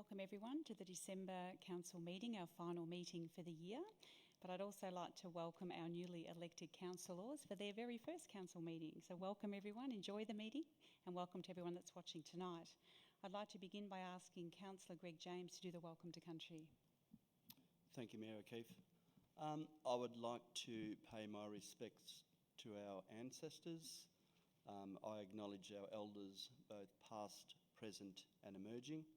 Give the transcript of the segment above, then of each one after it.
Welcome everyone to the December Council meeting, our final meeting for the year. But I'd also like to welcome our newly elected councillors for their very first council meeting. So welcome everyone, enjoy the meeting, and welcome to everyone that's watching tonight. I'd like to begin by asking Councillor Greg James to do the Welcome to Country. Thank you, Mayor O'Keefe. I would like to pay my respects to our ancestors. I acknowledge our elders, both past, present and emerging.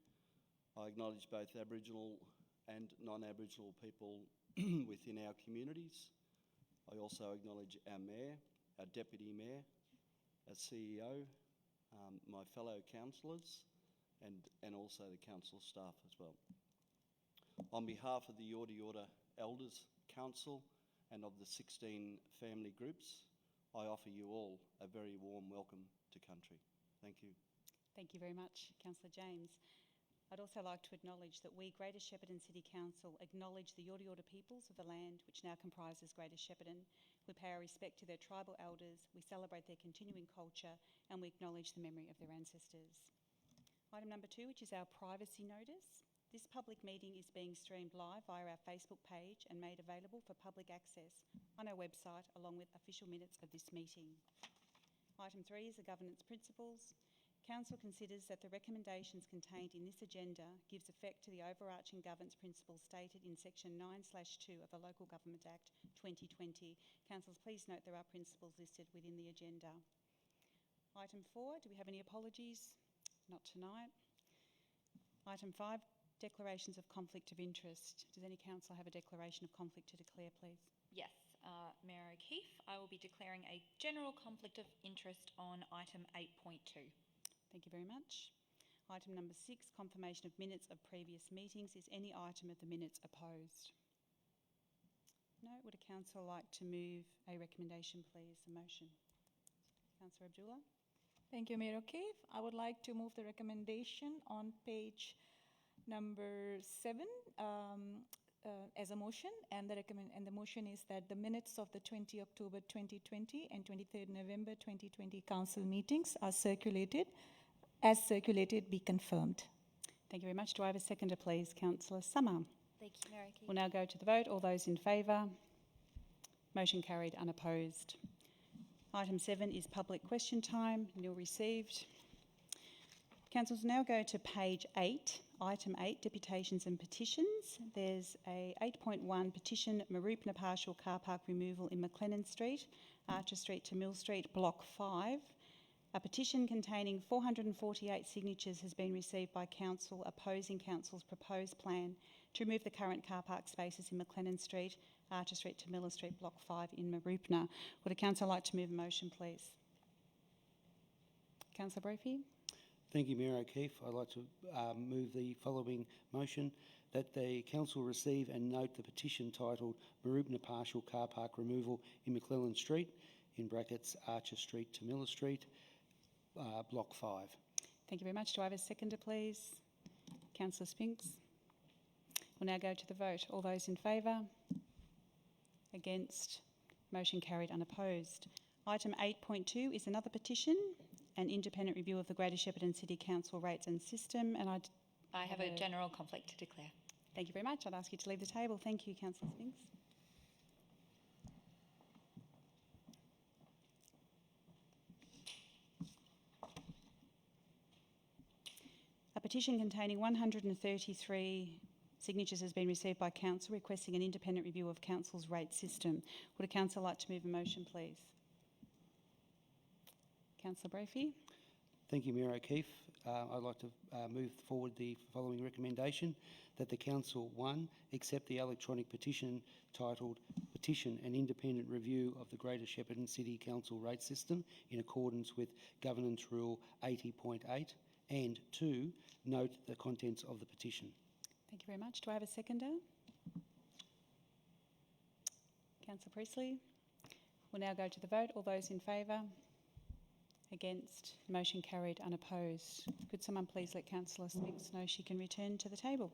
I acknowledge both Aboriginal and non-Aboriginal people within our communities. I also acknowledge our Mayor, our Deputy Mayor, our CEO, my fellow councillors and also the council staff as well. On behalf of the Yorta Elders Council and of the 16 family groups, I offer you all a very warm welcome to country. Thank you. Thank you very much, Councillor James. I'd also like to acknowledge that we, Greater Shepparton City Council, acknowledge the Yorta peoples of the land which now comprises Greater Shepparton. We pay our respect to their tribal elders, we celebrate their continuing culture and we acknowledge the memory of their ancestors. Item number 2, which is our privacy notice. This public meeting is being streamed live via our Facebook page and made available for public access on our website along with official minutes of this meeting. Item 3 is the governance principles. Council considers that the recommendations contained in this agenda gives effect to the overarching governance principles stated in section 9/2 of the Local Government Act 2020. Councillors, please note there are principles listed within the agenda. Item 4, do we have any apologies? Not tonight. Item 5, declarations of conflict of interest. Does any councillor have a declaration of conflict to declare, please? Yes, Mayor O'Keefe, I will be declaring a general conflict of interest on item 8.2. Thank you very much. Item number 6, confirmation of minutes of previous meetings. Is any item of the minutes opposed? No. Would a councillor like to move a recommendation, please? A motion. Councillor Abdullah. Thank you, Mayor O'Keefe. I would like to move the recommendation on page number 7 as a motion, and the motion is that the minutes of the 20 October 2020 and 23rd November 2020 council meetings are circulated be confirmed. Thank you very much. Do I have a seconder, please? Councillor Summer. Thank you, Mayor O'Keefe. We'll now go to the vote. All those in favour? Motion carried, unopposed. Item 7 is public question time. Nil received. Councillors, now go to page 8, item 8, Deputations and Petitions. There's a 8.1 petition, Marupa partial car park removal in McLennan Street, Archer Street to Mill Street, Block 5. A petition containing 448 signatures has been received by Council opposing Council's proposed plan to remove the current car park spaces in McLennan Street, Archer Street to Miller Street, Block 5 in Marupa. Would a councillor like to move a motion, please? Councillor Brophy. Thank you, Mayor O'Keefe. I'd like to move the following motion, that the Council receive and note the petition titled Marupa Partial Car Park Removal in McLellan Street, in brackets Archer Street to Miller Street, Block 5. Thank you very much. Do I have a seconder, please? Councillor Spinks. We'll now go to the vote. All those in favour? Against? Motion carried, unopposed. Item 8.2 is another petition, an independent review of the Greater Shepparton City Council rates and system, and I have a general conflict to declare. Thank you very much. I'd ask you to leave the table. Thank you, Councillor Spinks. A petition containing 133 signatures has been received by Council requesting an independent review of Council's rate system. Would a councillor like to move a motion, please? Councillor Brophy. Thank you, Mayor O'Keefe. I'd like to move forward the following recommendation, that the Council, 1, accept the electronic petition titled Petition an Independent Review of the Greater Shepparton City Council Rate System in accordance with Governance Rule 80.8, and 2, note the contents of the petition. Thank you very much. Do I have a seconder? Councillor Priestley. We'll now go to the vote. All those in favour? Against? Motion carried, unopposed. Could someone please let Councillor Spinks know she can return to the table?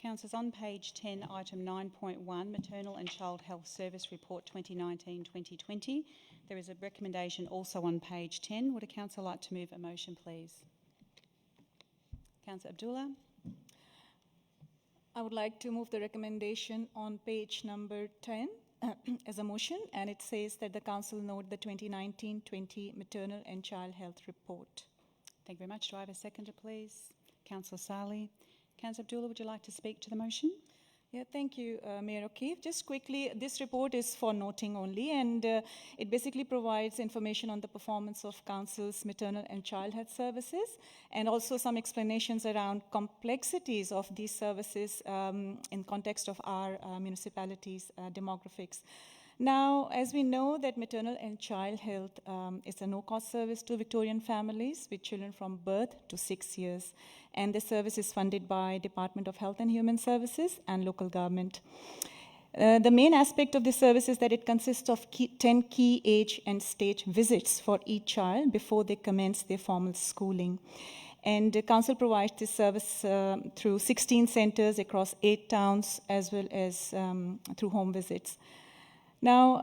Councillors, on page 10, item 9.1, Maternal and Child Health Service Report 2019-2020, there is a recommendation also on page 10. Would a councillor like to move a motion, please? Councillor Abdullah. I would like to move the recommendation on page number 10 as a motion, and it says that the council note the 2019-20 Maternal and Child Health Report. Thank you very much. Do I have a seconder, please? Councillor Sali. Councillor Abdullah, would you like to speak to the motion? Yeah, thank you, Mayor O'Keefe. Just quickly, this report is for noting only, and it basically provides information on the performance of council's maternal and child health services, and also some explanations around complexities of these services in context of our municipalities' demographics. Now, as we know that maternal and child health is a no-cost service to Victorian families with children from birth to 6 years. And the service is funded by Department of Health and Human Services and local government. The main aspect of this service is that it consists of 10 key age and stage visits for each child before they commence their formal schooling. And the council provides this service through 16 centres across 8 towns, as well as through home visits. Now,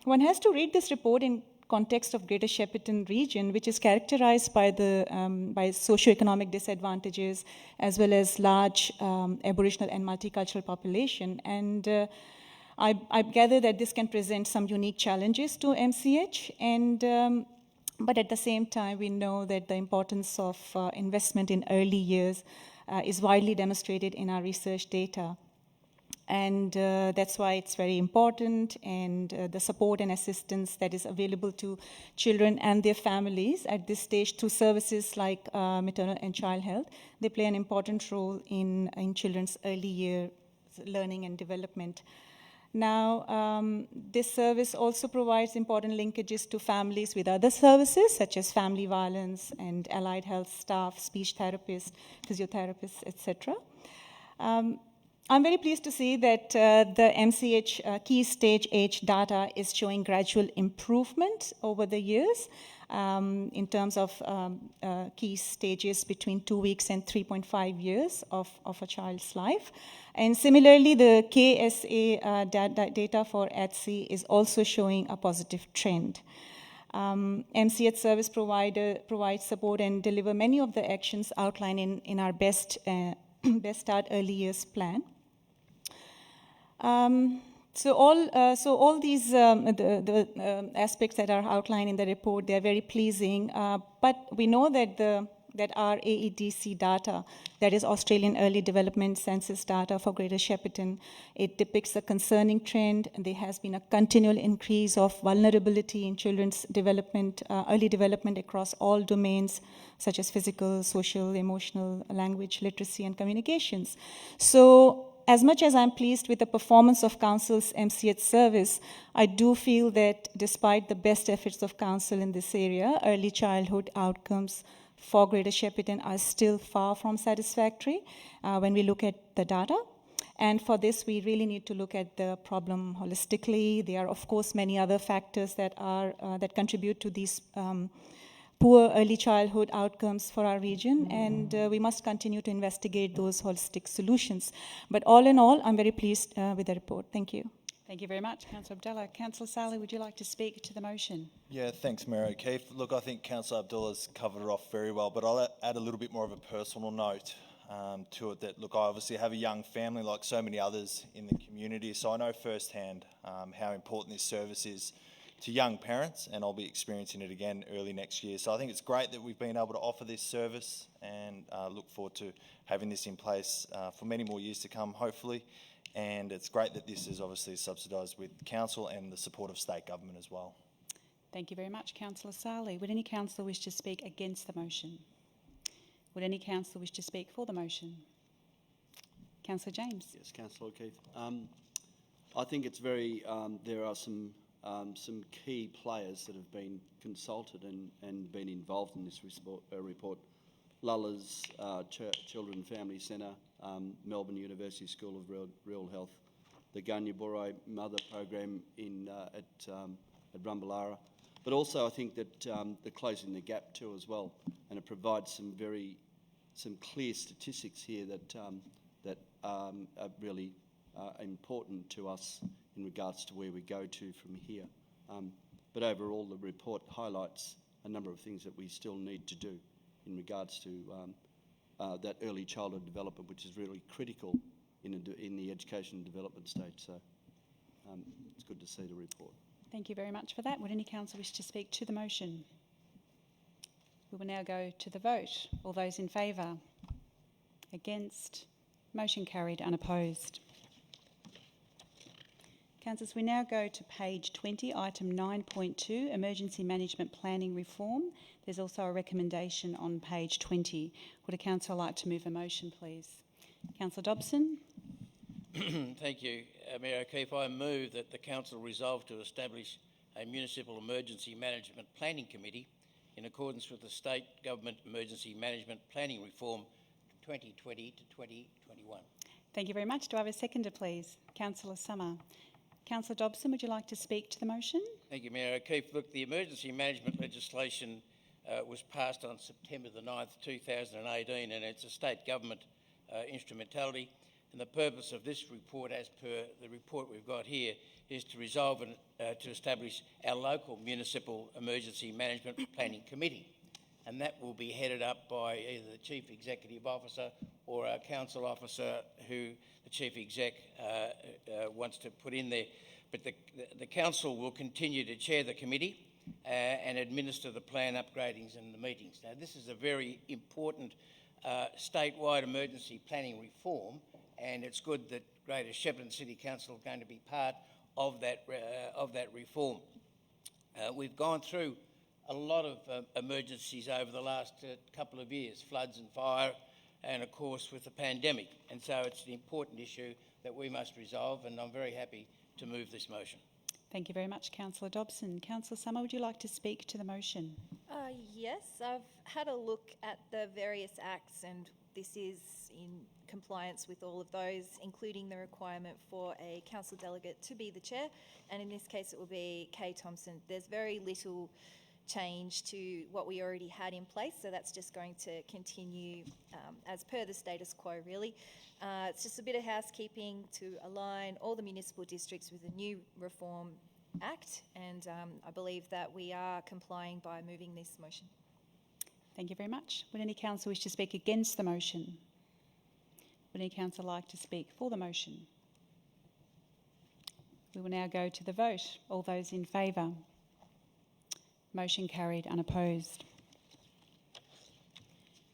one has to read this report in context of Greater Shepparton region, which is characterized by by socioeconomic disadvantages, as well as large Aboriginal and multicultural population. And I gather that this can present some unique challenges to MCH, and but at the same time, we know that the importance of investment in early years is widely demonstrated in our research data. And that's why it's very important, and the support and assistance that is available to children and their families at this stage through services like maternal and child health, they play an important role in children's early year learning and development. Now, this service also provides important linkages to families with other services, such as family violence and allied health staff, speech therapists, physiotherapists, etc. I'm very pleased to see that the MCH key stage age data is showing gradual improvement over the years in terms of key stages between 2 weeks and 3.5 years of a child's life. And similarly, the KSA data for ATSI is also showing a positive trend. MCH service provider provides support and deliver many of the actions outlined in our Best Start Early Years plan. So all these aspects that are outlined in the report, they are very pleasing. But we know that our AEDC data, that is Australian Early Development Census data for Greater Shepparton, it depicts a concerning trend. There has been a continual increase of vulnerability in children's development, early development across all domains, such as physical, social, emotional, language, literacy, and communications. So, as much as I'm pleased with the performance of Council's MCH service, I do feel that despite the best efforts of Council in this area, early childhood outcomes for Greater Shepparton are still far from satisfactory when we look at the data. And for this, we really need to look at the problem holistically. There are, of course, many other factors that contribute to these poor early childhood outcomes for our region, and we must continue to investigate those holistic solutions. But all in all, I'm very pleased with the report. Thank you. Thank you very much, Councillor Abdullah. Councillor Sali, would you like to speak to the motion? Yeah, thanks, Mayor O'Keefe. Look, I think Councillor Abdullah's covered it off very well, but I'll add a little bit more of a personal note to it. That, look, I obviously have a young family like so many others in the community, so I know firsthand how important this service is to young parents, and I'll be experiencing it again early next year. So I think it's great that we've been able to offer this service, and look forward to having this in place for many more years to come, hopefully. And it's great that this is obviously subsidised with council and the support of state government as well. Thank you very much, Councillor Sali. Would any councillor wish to speak against the motion? Would any councillor wish to speak for the motion? Councillor James. Yes, Councillor O'Keefe. I think it's very, there are some key players that have been consulted and been involved in this report. Lulla's Children and Family Centre, Melbourne University School of Rural Health, the Gunyabore Mother Program at Rumballara, but also I think that the Closing the Gap too as well, and it provides some clear statistics here that are really important to us in regards to where we go to from here. But overall, the report highlights a number of things that we still need to do in regards to that early childhood development, which is really critical in the education and development stage. So it's good to see the report. Thank you very much for that. Would any council wish to speak to the motion? We will now go to the vote. All those in favour? Against? Motion carried, unopposed. Councillors, we now go to page 20, item 9.2, Emergency Management Planning Reform. There's also a recommendation on page 20. Would a councillor like to move a motion, please? Councillor Dobson. Thank you, Mayor O'Keefe. I move that the council resolve to establish a municipal emergency management planning committee in accordance with the state government emergency management planning reform 2020 to 2021. Thank you very much. Do I have a seconder, please? Councillor Summer. Councillor Dobson, would you like to speak to the motion? Thank you, Mayor O'Keefe. Look, the emergency management legislation was passed on September the 9th, 2018, and it's a state government instrumentality. And the purpose of this report, as per the report we've got here, is to resolve and to establish our local municipal emergency management planning committee. And that will be headed up by either the Chief Executive Officer or our council officer who the Chief Exec wants to put in there. But the council will continue to chair the committee and administer the plan upgradings and the meetings. Now, this is a very important statewide emergency planning reform, and it's good that Greater Shepparton City Council is going to be part of that reform. We've gone through a lot of emergencies over the last couple of years, floods and fire, and of course with the pandemic. And so it's an important issue that we must resolve, and I'm very happy to move this motion. Thank you very much, Councillor Dobson. Councillor Summer, would you like to speak to the motion? Yes, I've had a look at the various acts, and this is in compliance with all of those, including the requirement for a council delegate to be the chair, and in this case it will be Kay Thompson. There's very little change to what we already had in place, so that's just going to continue as per the status quo, really. It's just a bit of housekeeping to align all the municipal districts with the new Reform Act, and I believe that we are complying by moving this motion. Thank you very much. Would any council wish to speak against the motion? Would any council like to speak for the motion? We will now go to the vote. All those in favour? Motion carried, unopposed.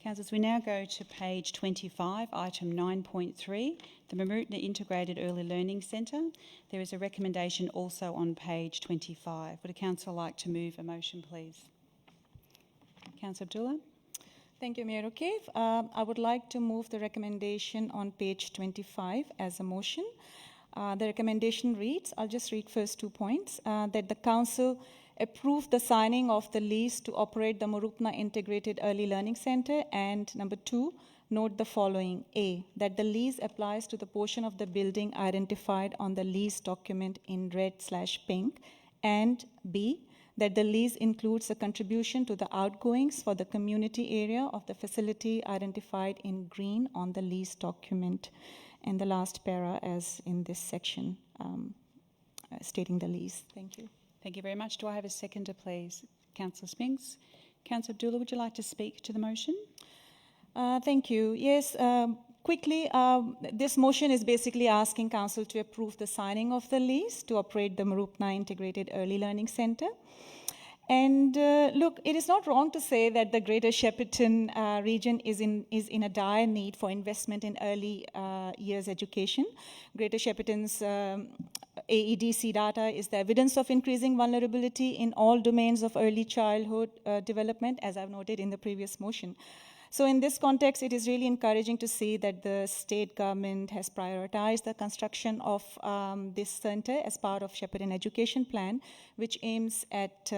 Councillors, we now go to page 25, item 9.3, the Marupa Integrated Early Learning Centre. There is a recommendation also on page 25. Would a councillor like to move a motion, please? Councillor Abdullah. Thank you, Mayor O'Keefe. I would like to move the recommendation on page 25 as a motion. The recommendation reads, I'll just read first 2 points, that the council approve the signing of the lease to operate the Marupa Integrated Early Learning Centre, and number 2, note the following. A, that the lease applies to the portion of the building identified on the lease document in red/pink, and B, that the lease includes a contribution to the outgoings for the community area of the facility identified in green on the lease document. And the last para as in this section, stating the lease. Thank you. Thank you very much. Do I have a seconder, please? Councillor Spinks. Councillor Abdullah, would you like to speak to the motion? Thank you. Yes, quickly, this motion is basically asking Council to approve the signing of the lease to operate the Marupa Integrated Early Learning Centre. And look, it is not wrong to say that the Greater Shepparton region is in a dire need for investment in early years education. Greater Shepparton's AEDC data is the evidence of increasing vulnerability in all domains of early childhood development, as I've noted in the previous motion. So in this context, it is really encouraging to see that the state government has prioritized the construction of this centre as part of Shepparton Education Plan, which aims at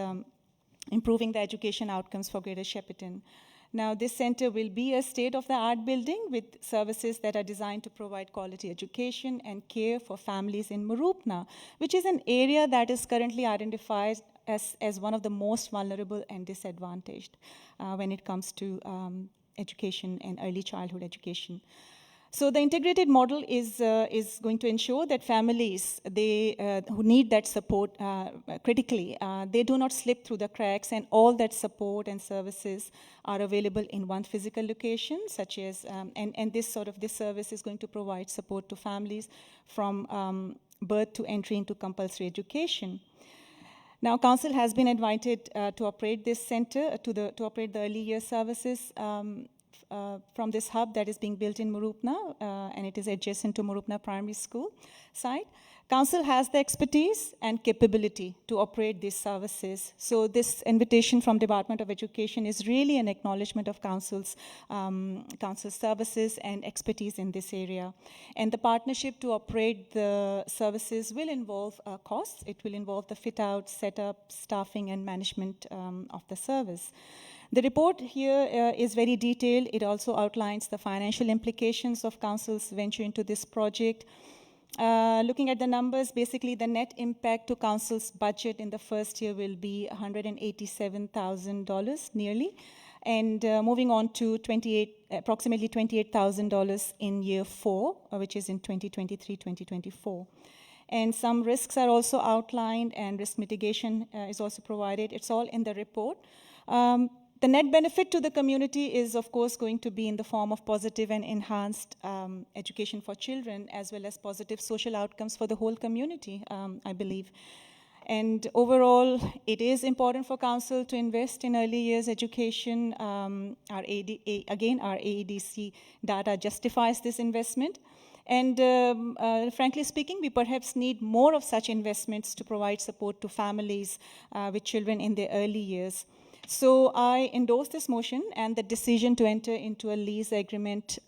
improving the education outcomes for Greater Shepparton. Now, this centre will be a state-of-the-art building with services that are designed to provide quality education and care for families in Marupa, which is an area that is currently identified as one of the most vulnerable and disadvantaged when it comes to education and early childhood education. So the integrated model is going to ensure that families who need that support critically, they do not slip through the cracks, and all that support and services are available in one physical location, such as and this service is going to provide support to families from birth to entry into compulsory education. Now, Council has been invited to operate this centre, to operate the early year services from this hub that is being built in Marupa, and it is adjacent to Marupa Primary School site. Council has the expertise and capability to operate these services. So this invitation from Department of Education is really an acknowledgement of Council's services and expertise in this area. And the partnership to operate the services will involve costs. It will involve the fit out, setup, staffing, and management of the service. The report here is very detailed. It also outlines the financial implications of Council's venture into this project. Looking at the numbers, basically the net impact to Council's budget in the first year will be $187,000 nearly, and moving on to approximately $28,000 in year 4, which is in 2023-2024. And some risks are also outlined, and risk mitigation is also provided. It's all in the report. The net benefit to the community is, of course, going to be in the form of positive and enhanced education for children, as well as positive social outcomes for the whole community, I believe. And overall, it is important for Council to invest in early years education. Our AEDC data justifies this investment. And frankly speaking, we perhaps need more of such investments to provide support to families with children in their early years. So I endorse this motion and the decision to enter into a lease agreement,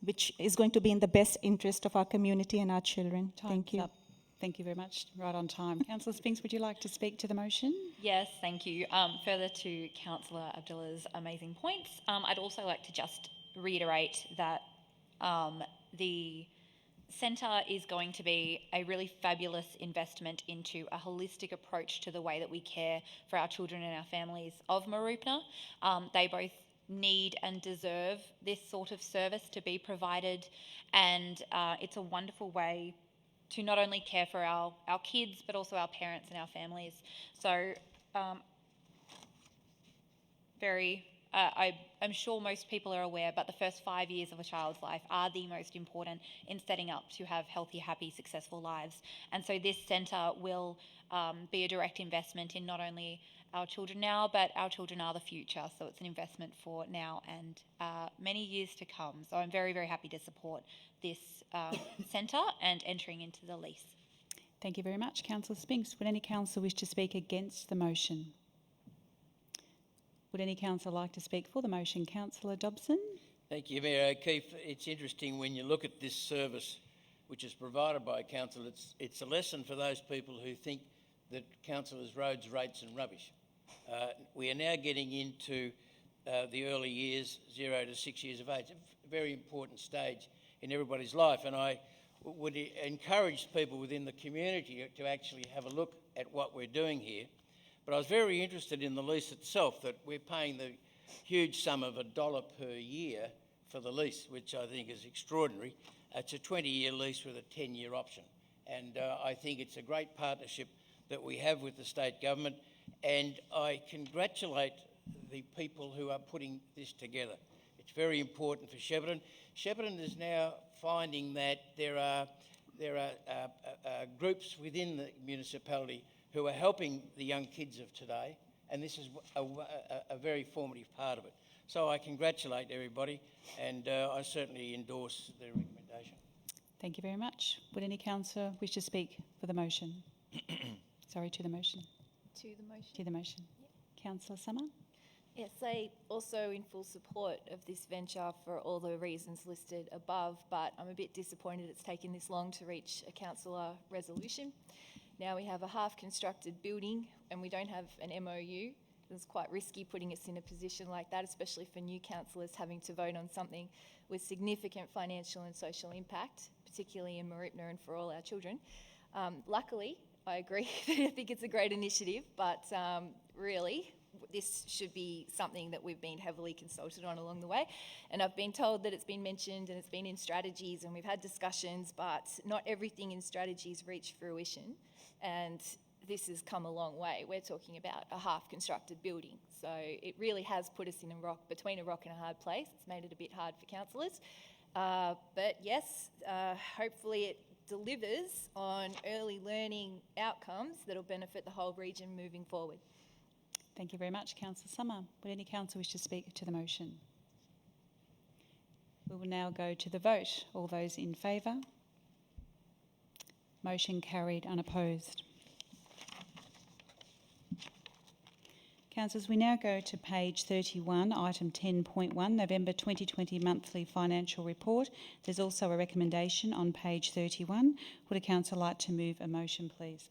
which is going to be in the best interest of our community and our children. Thank you. Up. Thank you very much. Right on time. Councillor Spinks, would you like to speak to the motion? Yes, thank you. Further to Councillor Abdullah's amazing points, I'd also like to just reiterate that the centre is going to be a really fabulous investment into a holistic approach to the way that we care for our children and our families of Marupa. They both need and deserve this sort of service to be provided, and it's a wonderful way to not only care for our kids but also our parents and our families. So I'm sure most people are aware, but the first 5 years of a child's life are the most important in setting up to have healthy, happy, successful lives. And so this centre will be a direct investment in not only our children now, but our children are the future. So it's an investment for now and many years to come. So I'm very, very happy to support this centre and entering into the lease. Thank you very much. Councillor Spinks, would any councillor wish to speak against the motion? Would any councillor like to speak for the motion? Councillor Dobson? Thank you, Mayor O'Keefe. It's interesting when you look at this service which is provided by council, it's a lesson for those people who think that council is roads, rates and rubbish. We are now getting into the early years, 0 to 6 years of age, a very important stage in everybody's life, and I would encourage people within the community to actually have a look at what we're doing here. But I was very interested in the lease itself, that we're paying the huge sum of $1 per year for the lease, which I think is extraordinary. It's a 20-year lease with a 10-year option. And I think it's a great partnership that we have with the state government. And I congratulate the people who are putting this together. It's very important for Shepparton. Shepparton is now finding that there are groups within the municipality who are helping the young kids of today, and this is a very formative part of it. So I congratulate everybody, and I certainly endorse the recommendation. Thank you very much. Would any councillor wish to speak for the motion? Sorry, to the motion. To the motion. To the motion. Yep. Councillor Summer? Yes, I also in full support of this venture for all the reasons listed above, but I'm a bit disappointed it's taken this long to reach a councillor resolution. Now we have a half-constructed building and we don't have an MOU. It's quite risky putting us in a position like that, especially for new councillors having to vote on something with significant financial and social impact, particularly in Marupa and for all our children. Luckily, I agree, I think it's a great initiative, but really, this should be something that we've been heavily consulted on along the way. And I've been told that it's been mentioned and it's been in strategies and we've had discussions, but not everything in strategies reached fruition. And this has come a long way. We're talking about a half-constructed building. So it really has put us in between a rock and a hard place. It's made it a bit hard for councillors. But yes, hopefully it delivers on early learning outcomes that will benefit the whole region moving forward. Thank you very much, Councillor Summer. Would any council wish to speak to the motion? We will now go to the vote. All those in favour? Motion carried unopposed. Councillors, we now go to page 31, item 10.1, November 2020 monthly financial report. There's also a recommendation on page 31. Would a council like to move a motion, please?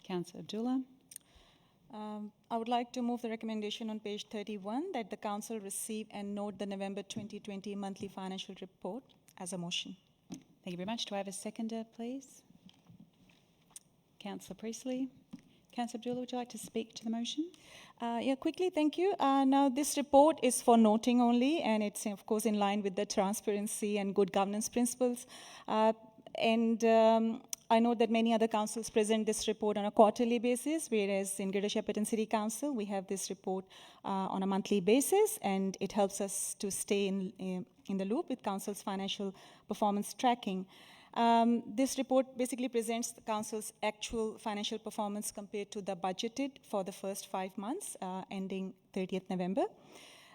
Councillor Abdullah. I would like to move the recommendation on page 31 that the council receive and note the November 2020 monthly financial report as a motion. Thank you very much. Do I have a seconder, please? Councillor Priestley. Councillor Abdullah, would you like to speak to the motion? Yeah, quickly, thank you. Now, this report is for noting only, and it's, of course, in line with the transparency and good governance principles. I know that many other councils present this report on a quarterly basis, whereas in Greater Shepparton City Council, we have this report on a monthly basis, and it helps us to stay in the loop with council's financial performance tracking. This report basically presents the council's actual financial performance compared to the budgeted for the first 5 months, ending 30th November.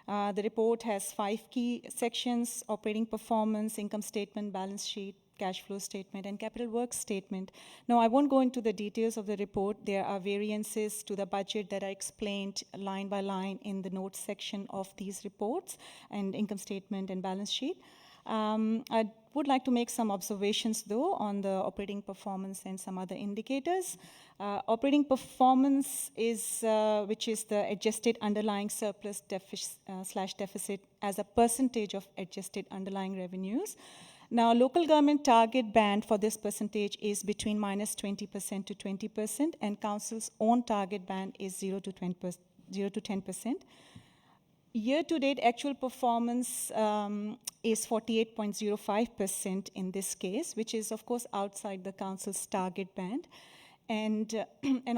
The report has 5 key sections: operating performance, income statement, balance sheet, cash flow statement, and capital works statement. Now, I won't go into the details of the report. There are variances to the budget that are explained line by line in the notes section of these reports and income statement and balance sheet. I would like to make some observations, though, on the operating performance and some other indicators. Operating performance is, which is the adjusted underlying surplus slash deficit as a percentage of adjusted underlying revenues. Now, local government target band for this percentage is between -20% to 20%, and council's own target band is 0 to 10%. Year-to-date actual performance is 48.05% in this case, which is, of course, outside the council's target band. And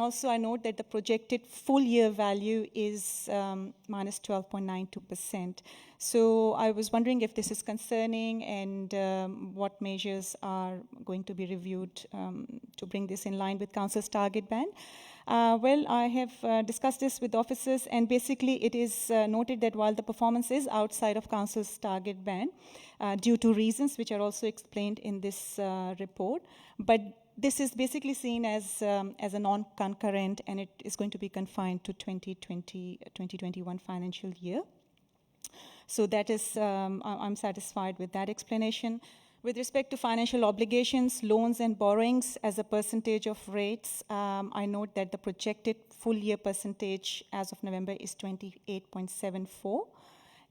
also I note that the projected full year value is minus 12.92%. So I was wondering if this is concerning and what measures are going to be reviewed to bring this in line with council's target band. Well, I have discussed this with officers, and basically it is noted that while the performance is outside of council's target band, due to reasons which are also explained in this report, but this is basically seen as a non-concurrent, and it is going to be confined to 2020-2021 financial year. So that is, I'm satisfied with that explanation. With respect to financial obligations, loans and borrowings as a percentage of rates, I note that the projected full year percentage as of November is 28.74.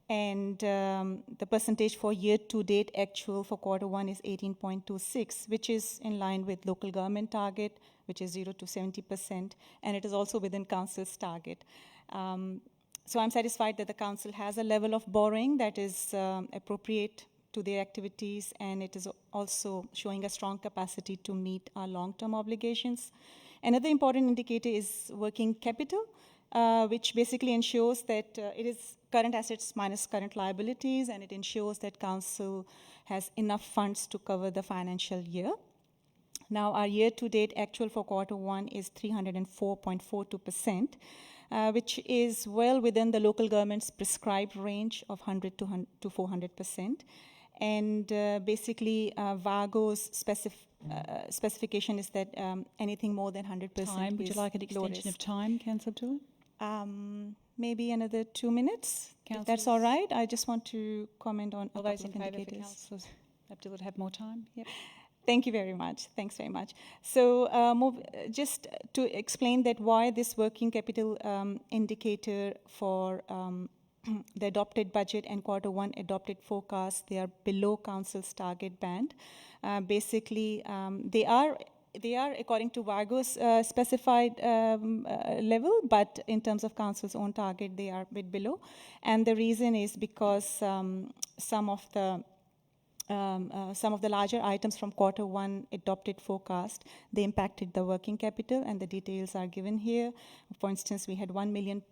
And the percentage for year-to-date actual for Q1 is 18.26, which is in line with local government target, which is 0 to 70%, and it is also within council's target. So I'm satisfied that the council has a level of borrowing that is appropriate to their activities, and it is also showing a strong capacity to meet our long-term obligations. Another important indicator is working capital, which basically ensures that it is current assets minus current liabilities, and it ensures that council has enough funds to cover the financial year. Now, our year-to-date actual for Q1 is 304.42%, which is well within the local government's prescribed range of 100 to 400%. And basically, VAGO's specification is that anything more than 100% Time. Would you like an extension of time, Councillor Abdullah? Maybe another 2 minutes, if that's all right. I just want to comment on all those in favour for Councillor Abdullah to have more time. Yep. Thank you very much. Thanks very much. So just to explain that why this working capital indicator for the adopted budget and Q1 adopted forecast, they are below council's target band. Basically, they are they are according to Vargo's specified level, but in terms of council's own target, they are a bit below. And the reason is because some of the larger items from Q1 adopted forecast, they impacted the working capital, and the details are given here. For instance, we had $1 million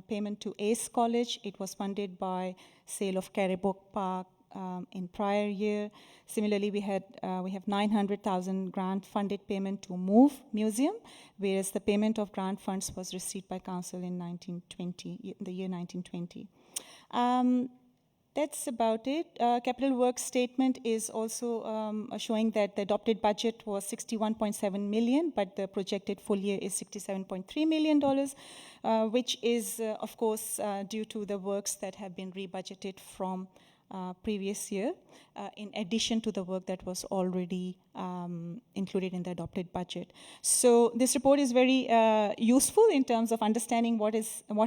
payment to ACE College. It was funded by sale of Caribou Park in prior year. Similarly, we have $900,000 grant funded payment to Move Museum, whereas the payment of grant funds was received by council in the year 1920. That's about it. Capital Works statement is also showing that the adopted budget was $61.7 million, but the projected full year is $67.3 million, which is, of course, due to the works that have been rebudgeted from previous year, in addition to the work that was already included in the adopted budget. So this report is very useful in terms of understanding what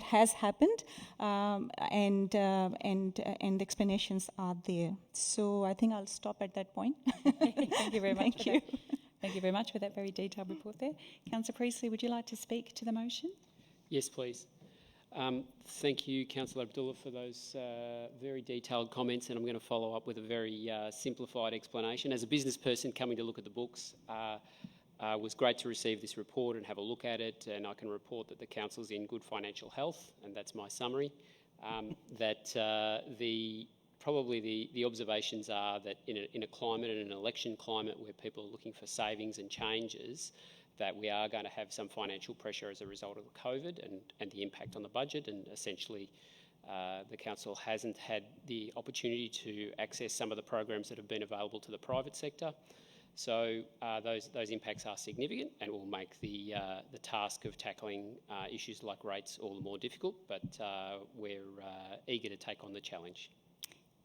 has happened, and the explanations are there. So I think I'll stop at that point. Thank you very much. Thank you. Thank you very much for that very detailed report there. Councillor Priestley, would you like to speak to the motion? Yes, please. Thank you, Councillor Abdullah, for those very detailed comments, and I'm going to follow up with a very simplified explanation. As a business person coming to look at the books, it was great to receive this report and have a look at it, and I can report that the council's in good financial health, and that's my summary. Probably the observations are that in a climate, in an election climate where people are looking for savings and changes, that we are going to have some financial pressure as a result of COVID and the impact on the budget, and essentially the council hasn't had the opportunity to access some of the programs that have been available to the private sector. So those impacts are significant and will make the task of tackling issues like rates all the more difficult, but we're eager to take on the challenge.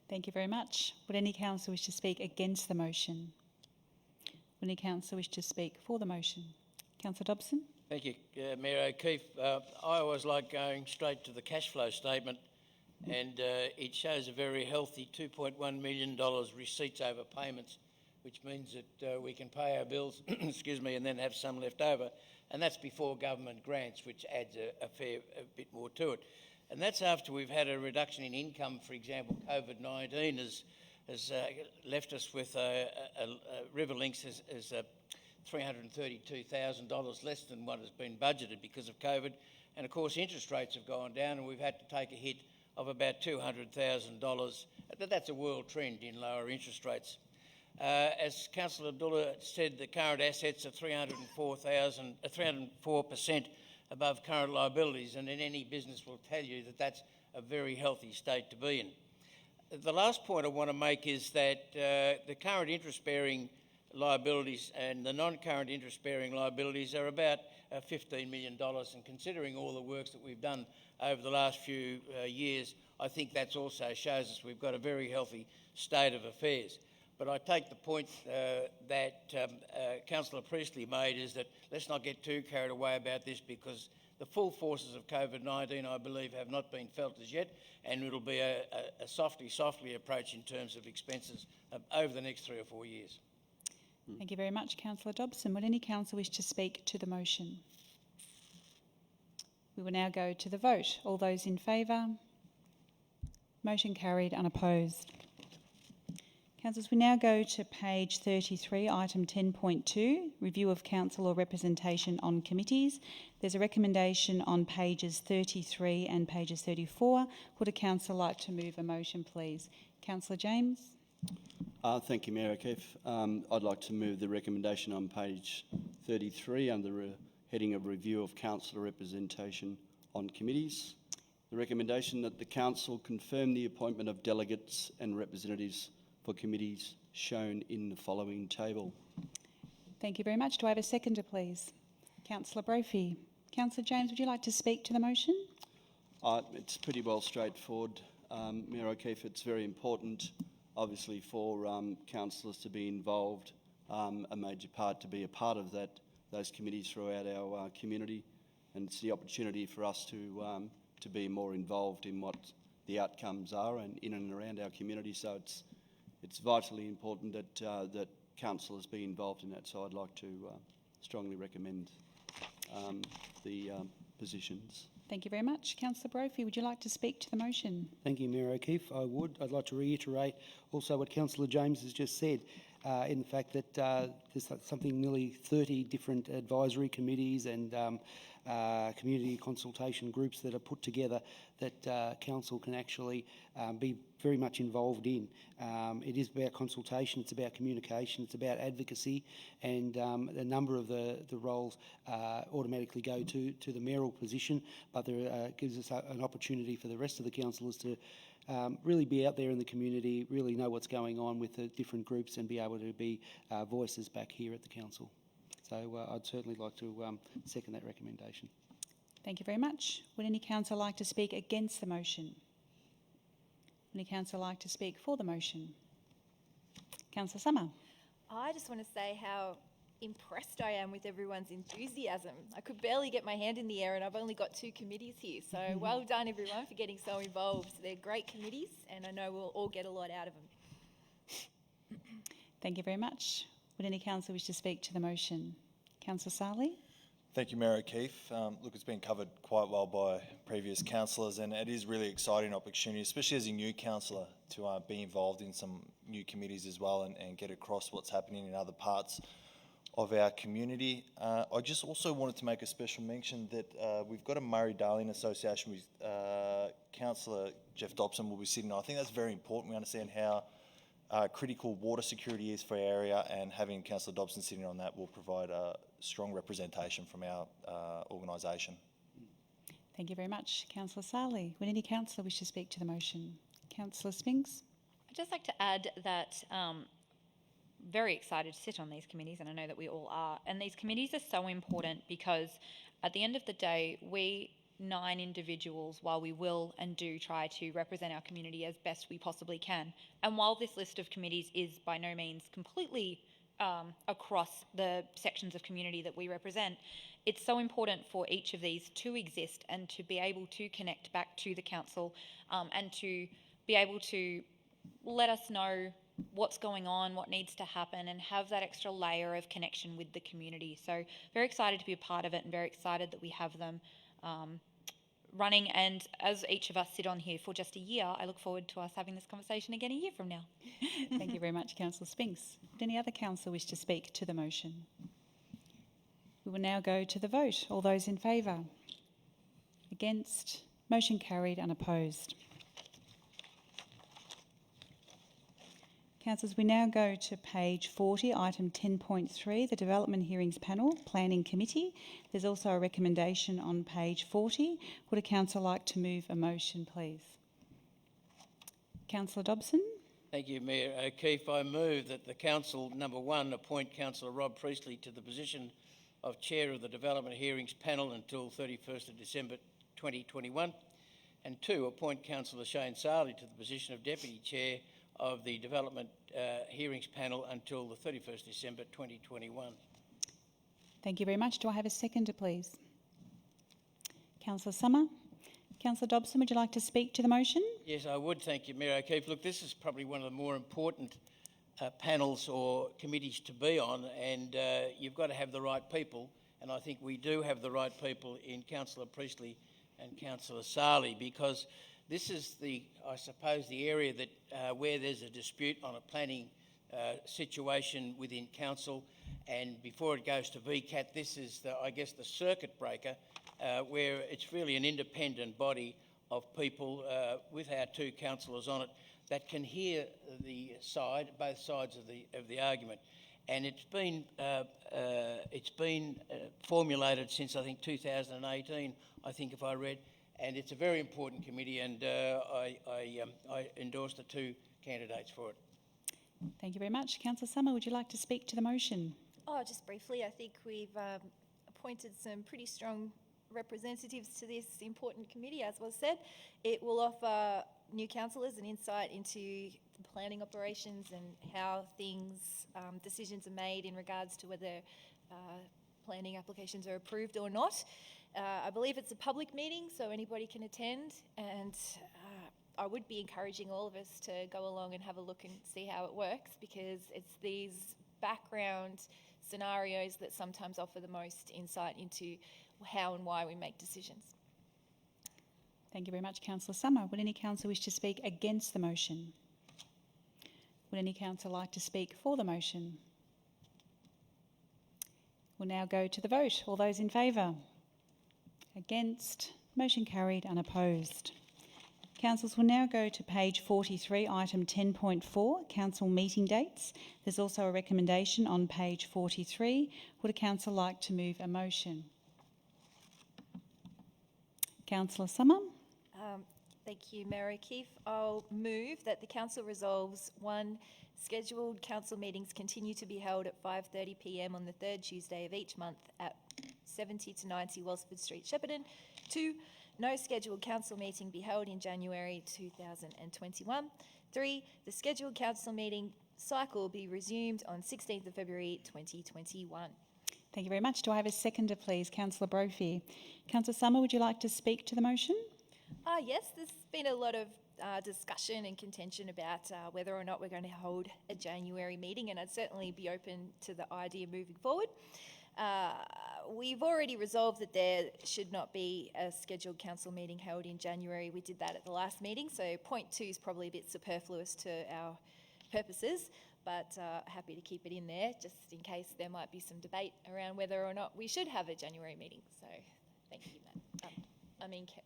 Thank you very much. Would any councillor wish to speak against the motion? Would any councillor wish to speak for the motion? Councillor Dobson? Thank you, Mayor O'Keefe. I always like going straight to the cash flow statement, and it shows a very healthy $2.1 million receipts over payments, which means that we can pay our bills, excuse me, and then have some left over, and that's before government grants, which adds a bit more to it. And that's after we've had a reduction in income. For example, COVID-19 has left us with Riverlinks as $332,000 less than what has been budgeted because of COVID. And of course, interest rates have gone down, and we've had to take a hit of about $200,000. That's a world trend in lower interest rates. As Councillor Abdullah said, the current assets are 304% above current liabilities, and in any business will tell you that that's a very healthy state to be in. The last point I want to make is that the current interest-bearing liabilities and the non-current interest-bearing liabilities are about $15 million, and considering all the works that we've done over the last few years, I think that also shows us we've got a very healthy state of affairs. But I take the point that Councillor Priestley made, is that let's not get too carried away about this, because the full forces of COVID-19, I believe, have not been felt as yet, and it'll be a softly approach in terms of expenses over the next 3 or 4 years. Thank you very much, Councillor Dobson. Would any councillor wish to speak to the motion? We will now go to the vote. All those in favour? Motion carried, unopposed. Councillors, we now go to page 33, item 10.2, review of council or representation on committees. There's a recommendation on pages 33 and pages 34. Would a councillor like to move a motion, please? Councillor James? Thank you, Mayor O'Keefe. I'd like to move the recommendation on page 33 under the heading of review of council representation on committees. The recommendation that the council confirm the appointment of delegates and representatives for committees shown in the following table. Thank you very much. Do I have a seconder, please? Councillor Brophy. Councillor James, would you like to speak to the motion? It's pretty well straightforward, Mayor O'Keefe. It's very important, obviously, for councillors to be involved, a major part to be a part of those committees throughout our community, and it's the opportunity for us to be more involved in what the outcomes are and in and around our community. So it's vitally important that councillors be involved in that, so I'd like to strongly recommend the positions. Thank you very much. Councillor Brophy, would you like to speak to the motion? Thank you, Mayor O'Keefe. I would. I'd like to reiterate also what Councillor James has just said, in the fact that there's something nearly 30 different advisory committees and community consultation groups that are put together that council can actually be very much involved in. It is about consultation, it's about communication, it's about advocacy, and a number of the roles automatically go to the mayoral position, but there gives us an opportunity for the rest of the councillors to really be out there in the community, really know what's going on with the different groups and be able to be voices back here at the council. So I'd certainly like to second that recommendation. Thank you very much. Would any councillor like to speak against the motion? Would any councillor like to speak for the motion? Councillor Summer. I just want to say how impressed I am with everyone's enthusiasm. I could barely get my hand in the air and I've only got 2 committees here. So well done everyone for getting so involved. They're great committees and I know we'll all get a lot out of them. Thank you very much. Would any councillor wish to speak to the motion? Councillor Sarley. Thank you, Mayor O'Keefe. Look, it's been covered quite well by previous councillors, and it is really exciting opportunity, especially as a new councillor, to be involved in some new committees as well and get across what's happening in other parts of our community. I just also wanted to make a special mention that we've got a Murray-Darling Association with Councillor Jeff Dobson will be sitting on. I think that's very important. We understand how critical water security is for our area, and having Councillor Dobson sitting on that will provide a strong representation from our organisation. Thank you very much. Councillor Sarley. Would any councillor wish to speak to the motion? Councillor Spinks. I'd just like to add that very excited to sit on these committees, and I know that we all are. And these committees are so important because at the end of the day, we 9 individuals, while we will and do try to represent our community as best we possibly can, and while this list of committees is by no means completely across the sections of community that we represent, it's so important for each of these to exist and to be able to connect back to the council and to be able to let us know what's going on, what needs to happen, and have that extra layer of connection with the community. So very excited to be a part of it and very excited that we have them running, and as each of us sit on here for just a year, I look forward to us having this conversation again a year from now. Thank you very much, Councillor Spinks. Would any other councillor wish to speak to the motion? We will now go to the vote. All those in favour? Against? Motion carried, unopposed. Councillors, we now go to page 40, item 10.3, the Development Hearings Panel, Planning Committee. There's also a recommendation on page 40. Would a councillor like to move a motion, please? Councillor Dobson. Thank you, Mayor O'Keefe. I move that the council, number 1, appoint Councillor Rob Priestley to the position of Chair of the Development Hearings Panel until 31st of December 2021, and 2, appoint Councillor Shane Sarley to the position of Deputy Chair of the Development Hearings Panel until the 31st December 2021. Thank you very much. Do I have a seconder, please? Councillor Summer. Councillor Dobson, would you like to speak to the motion? Yes, I would. Thank you, Mayor O'Keefe. Look, this is probably one of the more important panels or committees to be on, and you've got to have the right people, and I think we do have the right people in Councillor Priestley and Councillor Sarley, because this is I suppose, the area that where there's a dispute on a planning situation within council, and before it goes to VCAT, this is I guess the circuit breaker, where it's really an independent body of people with our 2 councillors on it that can hear both sides of the argument, and it's been formulated since I think 2018. I think if I read. And it's a very important committee, and I endorse the 2 candidates for it. Thank you very much. Councillor Summer, would you like to speak to the motion? Oh, just briefly, I think we've appointed some pretty strong representatives to this important committee, as was said. It will offer new councillors an insight into the planning operations and how decisions are made in regards to whether planning applications are approved or not. I believe it's a public meeting, so anybody can attend, and I would be encouraging all of us to go along and have a look and see how it works, because it's these background scenarios that sometimes offer the most insight into how and why we make decisions. Thank you very much, Councillor Summer. Would any councillor wish to speak against the motion? Would any councillor like to speak for the motion? We'll now go to the vote. All those in favour? Against? Motion carried, unopposed. Councillors will now go to page 43, item 10.4, council meeting dates. There's also a recommendation on page 43. Would a councillor like to move a motion? Councillor Summer. Thank you, Mayor O'Keefe. I'll move that the council resolves 1. Scheduled council meetings continue to be held at 5:30 p.m. on the third Tuesday of each month at 70 to 90 Welsford Street, Shepparton. 2. No scheduled council meeting be held in January 2021. 3. The scheduled council meeting cycle be resumed on 16th of February 2021. Thank you very much. Do I have a seconder, please? Councillor Brophy. Councillor Summer, would you like to speak to the motion? Yes, there's been a lot of discussion and contention about whether or not we're going to hold a January meeting, and I'd certainly be open to the idea moving forward. We've already resolved that there should not be a scheduled council meeting held in January. We did that at the last meeting, so point 2 is probably a bit superfluous to our purposes, but happy to keep it in there just in case there might be some debate around whether or not we should have a January meeting. So thank you,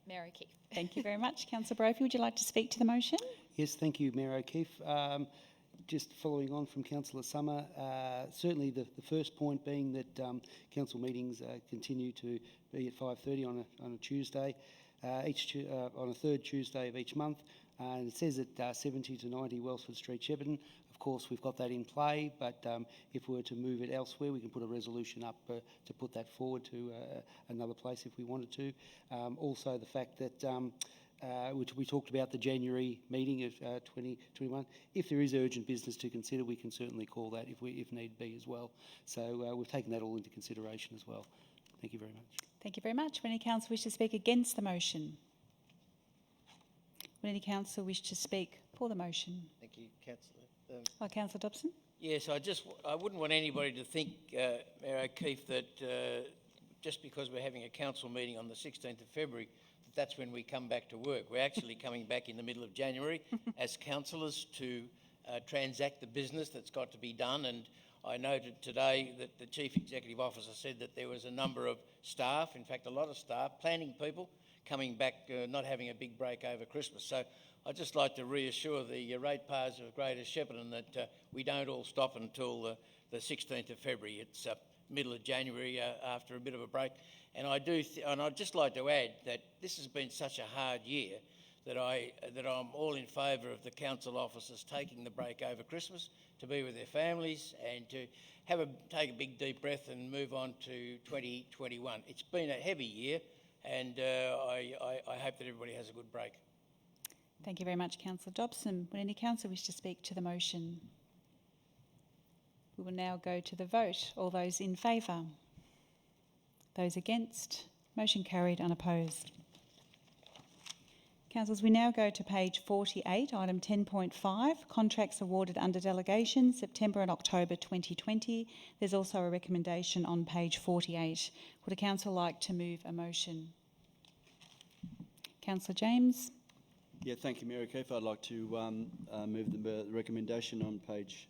Mayor O'Keefe. Thank you very much. Councillor Brophy, would you like to speak to the motion? Yes, thank you, Mayor O'Keefe. Just following on from Councillor Summer, certainly the first point being that council meetings continue to be at 5:30 on a Tuesday, on a third Tuesday of each month, and it says at 70 to 90 Welsford Street, Shepparton. Of course, we've got that in play, but if we were to move it elsewhere, we can put a resolution up to put that forward to another place if we wanted to. Also, the fact that which we talked about the January meeting of 2021. If there is urgent business to consider, we can certainly call that if need be as well. So we've taken that all into consideration as well. Thank you very much. Thank you very much. Would any councillor wish to speak against the motion? Would any councillor wish to speak for the motion? Thank you, Councillor. Councillor Dobson. Yes, I wouldn't want anybody to think, Mayor O'Keefe, that just because we're having a council meeting on the 16th of February, that's when we come back to work. We're actually coming back in the middle of January as councillors to transact the business that's got to be done. And I noted today that the Chief Executive Officer said that there was a number of staff, in fact a lot of staff, planning people, coming back, not having a big break over Christmas. So I'd just like to reassure the ratepayers of Greater Shepparton that we don't all stop until the 16th of February. It's middle of January after a bit of a break. And I'd just like to add that this has been such a hard year that I'm all in favour of the council officers taking the break over Christmas to be with their families and to take a big deep breath and move on to 2021. It's been a heavy year, and I hope that everybody has a good break. Thank you very much, Councillor Dobson. Would any councillor wish to speak to the motion? We will now go to the vote. All those in favour? Those against? Motion carried, unopposed. Councillors, we now go to page 48, item 10.5, contracts awarded under delegation, September and October 2020. There's also a recommendation on page 48. Would a councillor like to move a motion? Councillor James. Yeah, thank you, Mayor O'Keefe. I'd like to move the recommendation on page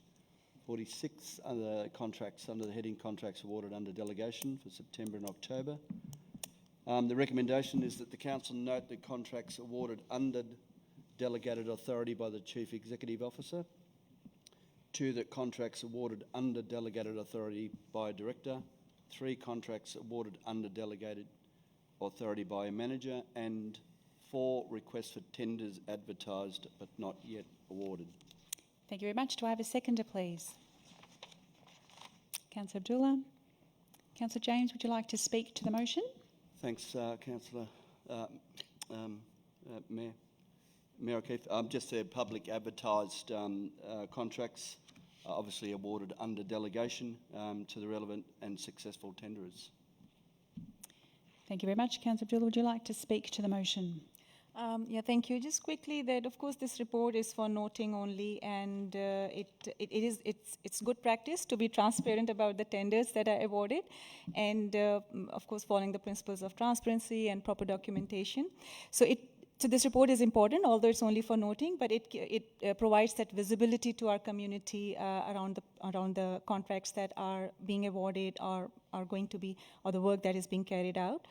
46 under the heading contracts awarded under delegation for September and October. The recommendation is that the council note the contracts awarded under delegated authority by the Chief Executive Officer. 2, that contracts awarded under delegated authority by a director. 3, contracts awarded under delegated authority by a manager. And 4, requests for tenders advertised but not yet awarded. Thank you very much. Do I have a seconder, please? Councillor Abdullah. Councillor James, would you like to speak to the motion? Thanks, Councillor Mayor O'Keefe. Just the public advertised contracts obviously awarded under delegation to the relevant and successful tenderers. Thank you very much. Councillor Abdullah, would you like to speak to the motion? Yeah, thank you. Just quickly, that of course this report is for noting only, and it's good practice to be transparent about the tenders that are awarded, and of course following the principles of transparency and proper documentation. So this report is important, although it's only for noting, but it provides that visibility to our community around the contracts that are being awarded or are going to be, or the work that is being carried out.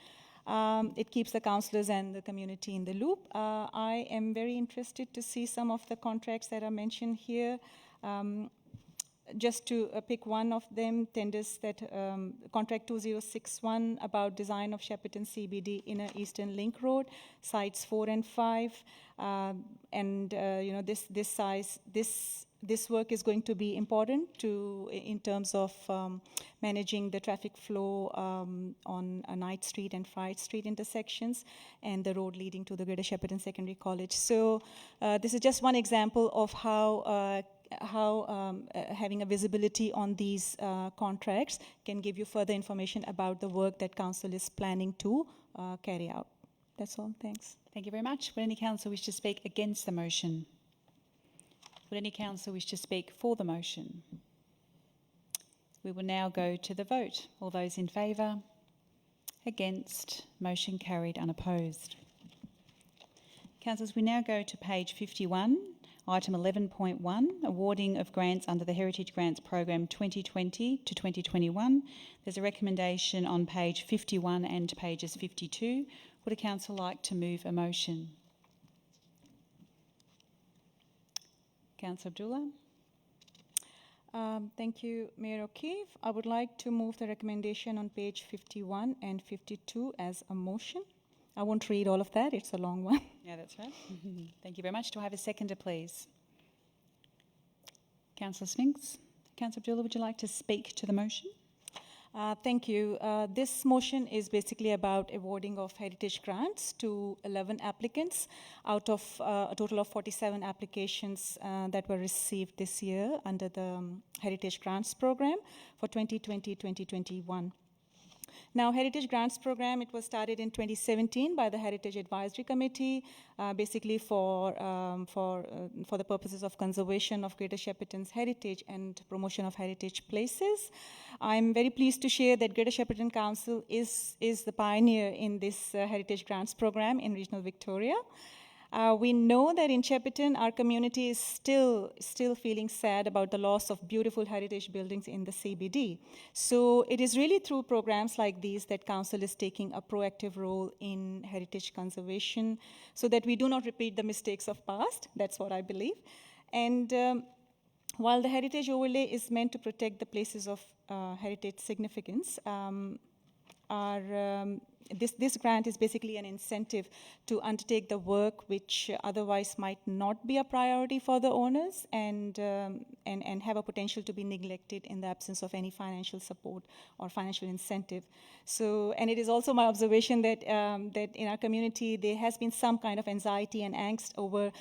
It keeps the councillors and the community in the loop. I am very interested to see some of the contracts that are mentioned here. Just to pick one of them, tenders that, contract 2061 about design of Shepparton CBD Inner Eastern Link Road, sites 4 and 5. This work is going to be important in terms of managing the traffic flow on Knight Street and Fright Street intersections and the road leading to the Greater Shepparton Secondary College. So this is just one example of how having a visibility on these contracts can give you further information about the work that council is planning to carry out. That's all. Thanks. Thank you very much. Would any councillor wish to speak against the motion? Would any councillor wish to speak for the motion? We will now go to the vote. All those in favour? Against? Motion carried unopposed. Councillors, we now go to page 51, item 11.1, awarding of grants under the Heritage Grants Program 2020 to 2021. There's a recommendation on page 51 and pages 52. Would a council like to move a motion? Councillor Abdullah. Thank you, Mayor O'Keefe. I would like to move the recommendation on page 51 and 52 as a motion. I won't read all of that, it's a long one. Yeah, that's right. Thank you very much. Do I have a seconder, please? Councillor Spinks. Councillor Abdullah, would you like to speak to the motion? Thank you. This motion is basically about awarding of heritage grants to 11 applicants out of a total of 47 applications that were received this year under the Heritage Grants Program for 2020-2021. Now, Heritage Grants Program, it was started in 2017 by the Heritage Advisory Committee, basically for the purposes of conservation of Greater Shepparton's heritage and promotion of heritage places. I'm very pleased to share that Greater Shepparton Council is the pioneer in this Heritage Grants Program in regional Victoria. We know that in Shepparton, our community is still feeling sad about the loss of beautiful heritage buildings in the CBD. So it is really through programs like these that Council is taking a proactive role in heritage conservation so that we do not repeat the mistakes of past. That's what I believe. And while the heritage overlay is meant to protect the places of heritage significance, this grant is basically an incentive to undertake the work which otherwise might not be a priority for the owners and have a potential to be neglected in the absence of any financial support or financial incentive. So, and it is also my observation that that in our community there has been some kind of anxiety and angst over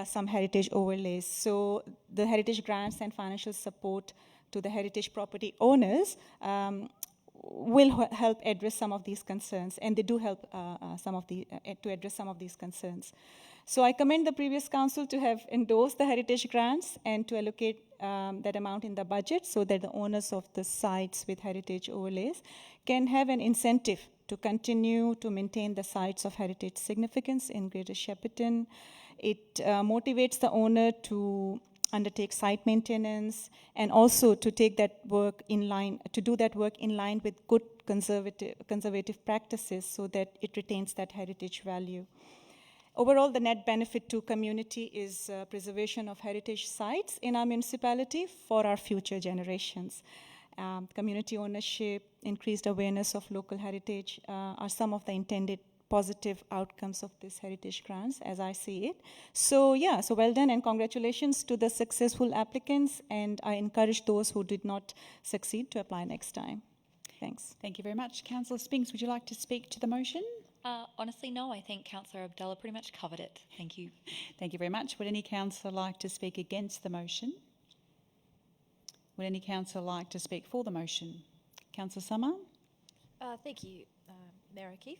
some heritage overlays. So the heritage grants and financial support to the heritage property owners will help address some of these concerns, and they do help to address some of these concerns. So I commend the previous council to have endorsed the heritage grants and to allocate that amount in the budget so that the owners of the sites with heritage overlays can have an incentive to continue to maintain the sites of heritage significance in Greater Shepparton. It motivates the owner to undertake site maintenance and also to take that work in line, to do that work in line with good conservative practices so that it retains that heritage value. Overall, the net benefit to community is preservation of heritage sites in our municipality for our future generations. Community ownership, increased awareness of local heritage are some of the intended positive outcomes of this heritage grants as I see it. So yeah, so well done and congratulations to the successful applicants, and I encourage those who did not succeed to apply next time. Thanks. Thank you very much. Councillor Spinks, would you like to speak to the motion? Honestly, no. I think Councillor Abdullah pretty much covered it. Thank you. Thank you very much. Would any councillor like to speak against the motion? Would any councillor like to speak for the motion? Councillor Summer? Thank you, Mayor O'Keefe.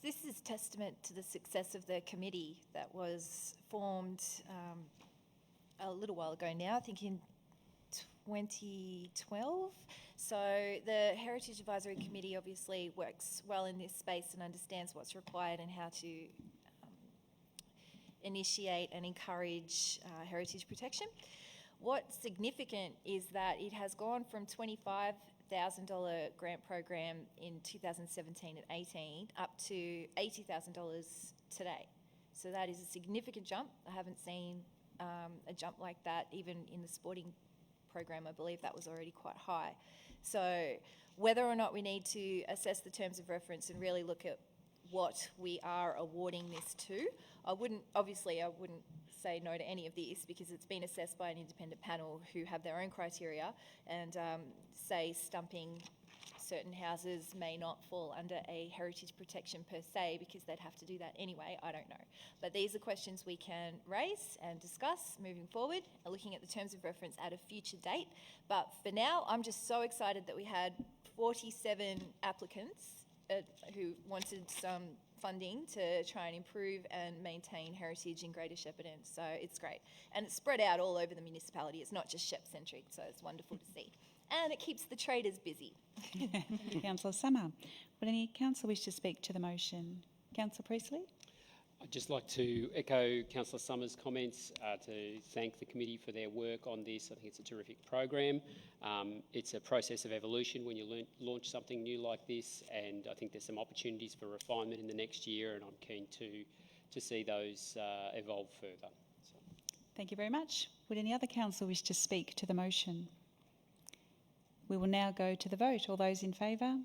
This is testament to the success of the committee that was formed a little while ago now, I think in 2012. So the Heritage Advisory Committee obviously works well in this space and understands what's required and how to initiate and encourage heritage protection. What's significant is that it has gone from $25,000 grant program in 2017 and 18 up to $80,000 today. So that is a significant jump. I haven't seen a jump like that even in the sporting program. I believe that was already quite high. So whether or not we need to assess the terms of reference and really look at what we are awarding this to, I wouldn't say no to any of this because it's been assessed by an independent panel who have their own criteria, and say stumping certain houses may not fall under a heritage protection per se because they'd have to do that anyway. I don't know. But these are questions we can raise and discuss moving forward, looking at the terms of reference at a future date. But for now, I'm just so excited that we had 47 applicants who wanted some funding to try and improve and maintain heritage in Greater Shepparton. So it's great. And it's spread out all over the municipality. It's not just Shep-centric, so it's wonderful to see. And it keeps the traders busy. Thank you, Councillor Summer. Would any councillor wish to speak to the motion? Councillor Priestley? I'd just like to echo Councillor Summers' comments to thank the committee for their work on this. I think it's a terrific program. It's a process of evolution when you launch something new like this, and I think there's some opportunities for refinement in the next year, and I'm keen to see those evolve further. So. Thank you very much. Would any other councillor wish to speak to the motion? We will now go to the vote. All those in favour?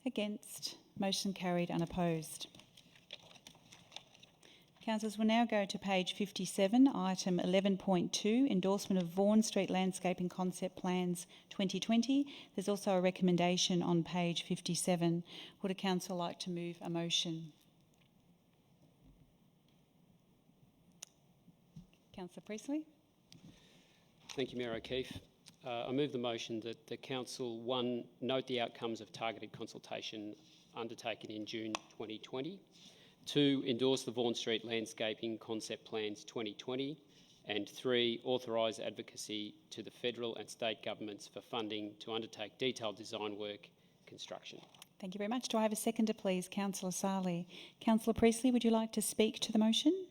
Against? Motion carried unopposed. Councillors, will now go to page 57, item 11.2, endorsement of Vaughan Street Landscaping Concept Plans 2020. There's also a recommendation on page 57. Would a councillor like to move a motion? Councillor Priestley? Thank you, Mayor O'Keefe. I move the motion that the Council, 1, note the outcomes of targeted consultation undertaken in June 2020, 2, endorse the Vaughan Street Landscaping Concept Plans 2020, and 3, authorise advocacy to the federal and state governments for funding to undertake detailed design work construction. Thank you very much. Do I have a seconder, please? Councillor Sarli. Councillor Priestley, would you like to speak to the motion?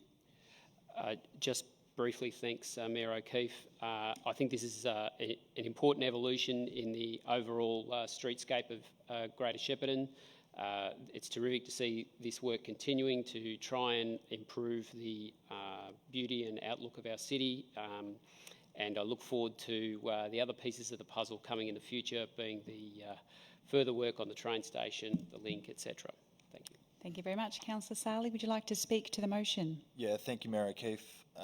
Just briefly, thanks, Mayor O'Keefe. I think this is an important evolution in the overall streetscape of Greater Shepparton. It's terrific to see this work continuing to try and improve the beauty and outlook of our city, and I look forward to the other pieces of the puzzle coming in the future, being the further work on the train station, the link, etc. Thank you. Thank you very much. Councillor Sarli, would you like to speak to the motion? Yeah, thank you, Mayor O'Keefe.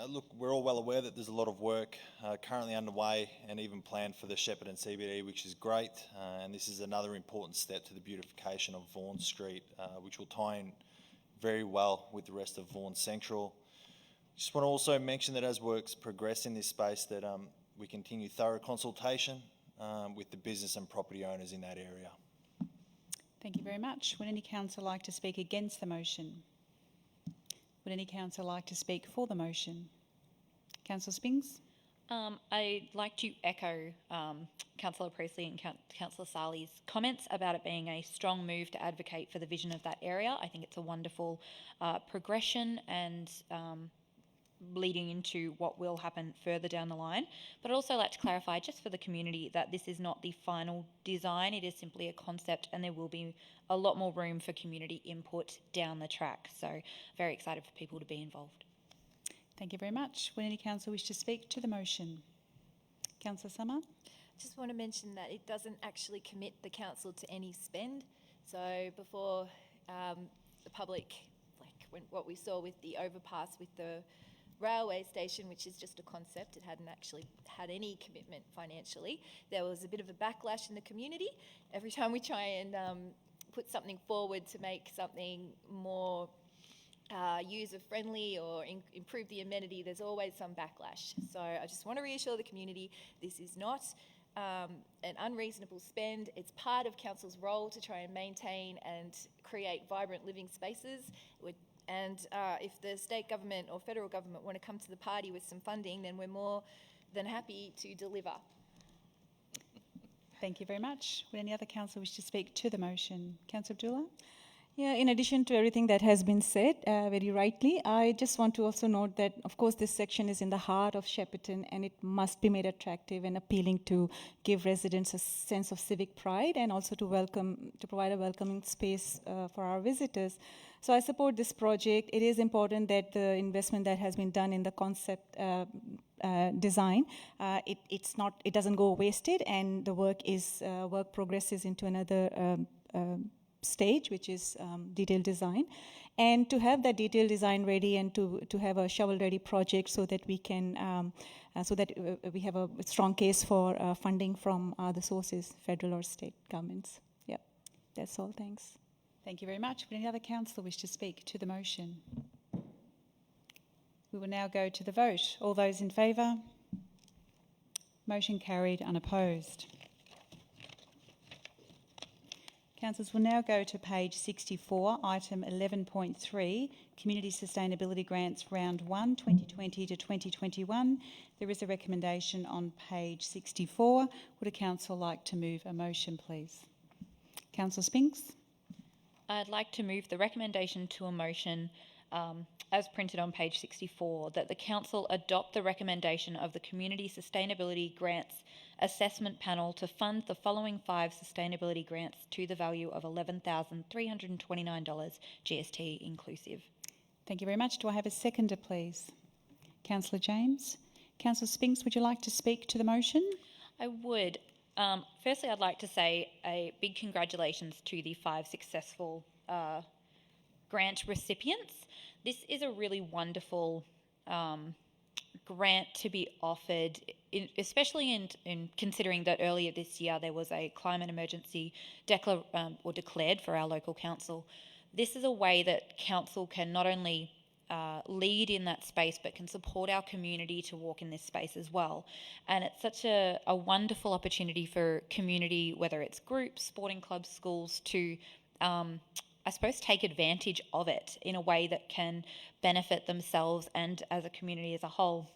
Look, we're all well aware that there's a lot of work currently underway and even planned for the Shepparton CBD, which is great. And this is another important step to the beautification of Vaughan Street, which will tie in very well with the rest of Vaughan Central. Just want to also mention that as works progress in this space, that we continue thorough consultation with the business and property owners in that area. Thank you very much. Would any councillor like to speak against the motion? Would any councillor like to speak for the motion? Councillor Spings? I'd like to echo Councillor Priestley and Councillor Sarli's comments about it being a strong move to advocate for the vision of that area. I think it's a wonderful progression and leading into what will happen further down the line. But I'd also like to clarify, just for the community, that this is not the final design. It is simply a concept, and there will be a lot more room for community input down the track. So very excited for people to be involved. Thank you very much. Would any councillor wish to speak to the motion? Councillor Summer? Just want to mention that it doesn't actually commit the council to any spend. So before the public, what we saw with the overpass with the railway station, which is just a concept, it hadn't actually had any commitment financially. There was a bit of a backlash in the community. Every time we try and put something forward to make something more user-friendly or improve the amenity, there's always some backlash. So I just want to reassure the community, this is not an unreasonable spend. It's part of council's role to try and maintain and create vibrant living spaces. If the state government or federal government want to come to the party with some funding, then we're more than happy to deliver. Thank you very much. Would any other councillor wish to speak to the motion? Councillor Abdullah? Yeah, in addition to everything that has been said very rightly, I just want to also note that, of course, this section is in the heart of Shepparton and it must be made attractive and appealing to give residents a sense of civic pride and also to provide a welcoming space for our visitors. So I support this project. It is important that the investment that has been done in the concept design, it doesn't go wasted, and the work progresses into another stage, which is detailed design, and to have that detailed design ready and to have a shovel-ready project so that we can we have a strong case for funding from other sources, federal or state governments. Yeah, that's all. Thanks. Thank you very much. Would any other councillor wish to speak to the motion? We will now go to the vote. All those in favour? Motion carried, unopposed. Councillors, will now go to page 64, item 11.3, Community Sustainability Grants Round 1, 2020 to 2021. There is a recommendation on page 64. Would a council like to move a motion, please? Councillor Spinks? I'd like to move the recommendation to a motion as printed on page 64, that the council adopt the recommendation of the Community Sustainability Grants Assessment Panel to fund the following 5 sustainability grants to the value of $11,329 GST inclusive. Thank you very much. Do I have a seconder, please? Councillor James? Councillor Spinks, would you like to speak to the motion? I would. Firstly, I'd like to say a big congratulations to the 5 successful grant recipients. This is a really wonderful grant to be offered, especially in considering that earlier this year there was a climate emergency declared for our local council. This is a way that council can not only lead in that space but can support our community to walk in this space as well. And it's such a wonderful opportunity for community, whether it's groups, sporting clubs, schools, to I suppose take advantage of it in a way that can benefit themselves and as a community as a whole.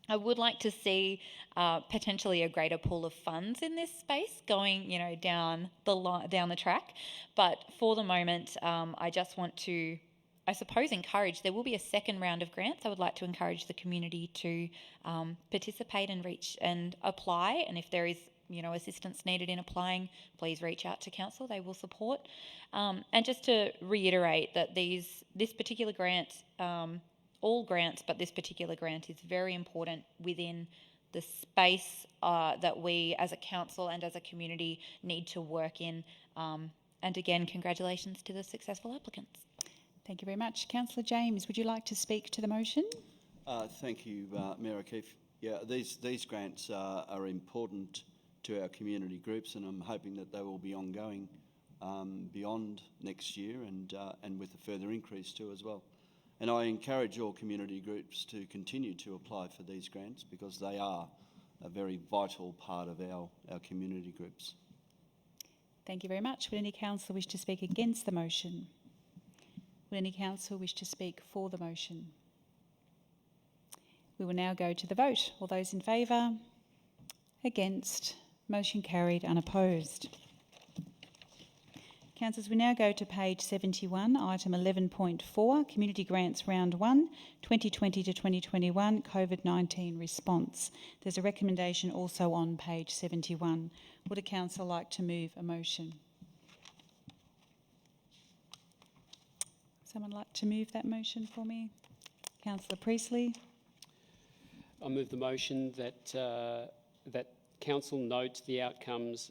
I would like to see potentially a greater pool of funds in this space going, down the track. But for the moment, I just want to, I suppose, encourage. There will be a second round of grants. I would like to encourage the community to participate and reach and apply. And if there is assistance needed in applying, please reach out to council. They will support. And just to reiterate that this particular grant, all grants, but this particular grant is very important within the space that we as a council and as a community need to work in. And again, congratulations to the successful applicants. Thank you very much. Councillor James, would you like to speak to the motion? Thank you, Mayor O'Keefe. Yeah, these grants are important to our community groups, and I'm hoping that they will be ongoing beyond next year and with a further increase too as well. And I encourage all community groups to continue to apply for these grants because they are a very vital part of our community groups. Thank you very much. Would any councillor wish to speak against the motion? Would any councillor wish to speak for the motion? We will now go to the vote. All those in favour? Against? Motion carried, unopposed. Councillors, we now go to page 71, item 11.4, Community Grants Round 1, 2020 to 2021, COVID-19 Response. There's a recommendation also on page 71. Would a council like to move a motion? Someone like to move that motion for me? Councillor Priestley. I move the motion that that council note the outcomes.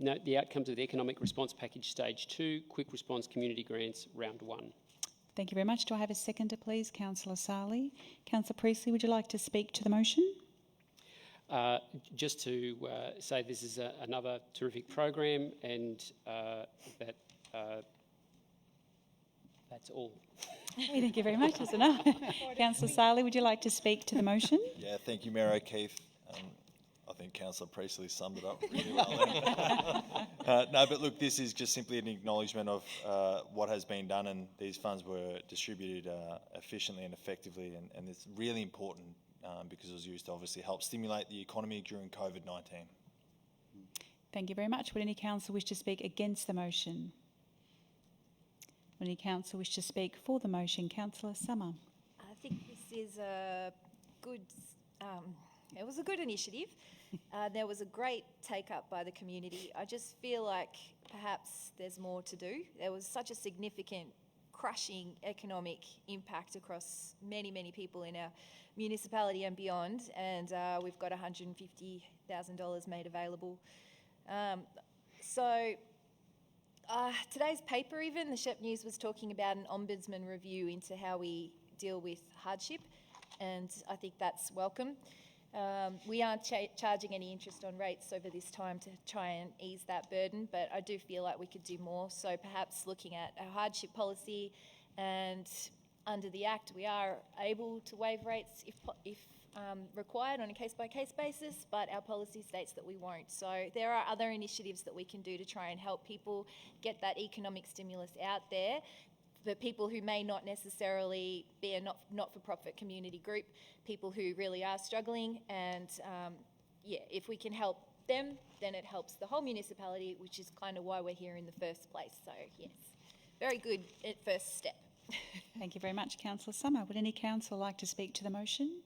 Note the outcomes of the Economic Response Package Stage 2, Quick Response Community Grants Round 1. Thank you very much. Do I have a seconder, please? Councillor Sarli. Councillor Priestley, would you like to speak to the motion? Just to say this is another terrific program, and that's all. Thank you very much. That's enough. Councillor Sarli, would you like to speak to the motion? Yeah, thank you, Mayor O'Keefe. think Councillor Priestley summed it up really well there. No, but look, this is just simply an acknowledgement of what has been done, and these funds were distributed efficiently and effectively, and it's really important because it was used to obviously help stimulate the economy during COVID-19. Thank you very much. Would any council wish to speak against the motion? Would any council wish to speak for the motion? Councillor Summer. I think this is a good, it was a good initiative. There was a great take-up by the community. I just feel like perhaps there's more to do. There was such a significant, crushing economic impact across many, many people in our municipality and beyond, and we've got $150,000 made available. Today's paper even, the Shep News was talking about an ombudsman review into how we deal with hardship, and I think that's welcome. We aren't charging any interest on rates over this time to try and ease that burden, but I do feel like we could do more. So perhaps looking at a hardship policy, and under the Act we are able to waive rates if required on a case-by-case basis, but our policy states that we won't. So there are other initiatives that we can do to try and help people get that economic stimulus out there for people who may not necessarily be a not-for-profit community group, people who really are struggling, and if we can help them, then it helps the whole municipality, which is kind of why we're here in the first place. So yes, very good first step. Thank you very much, Councillor Summer. Would any council like to speak to the motion?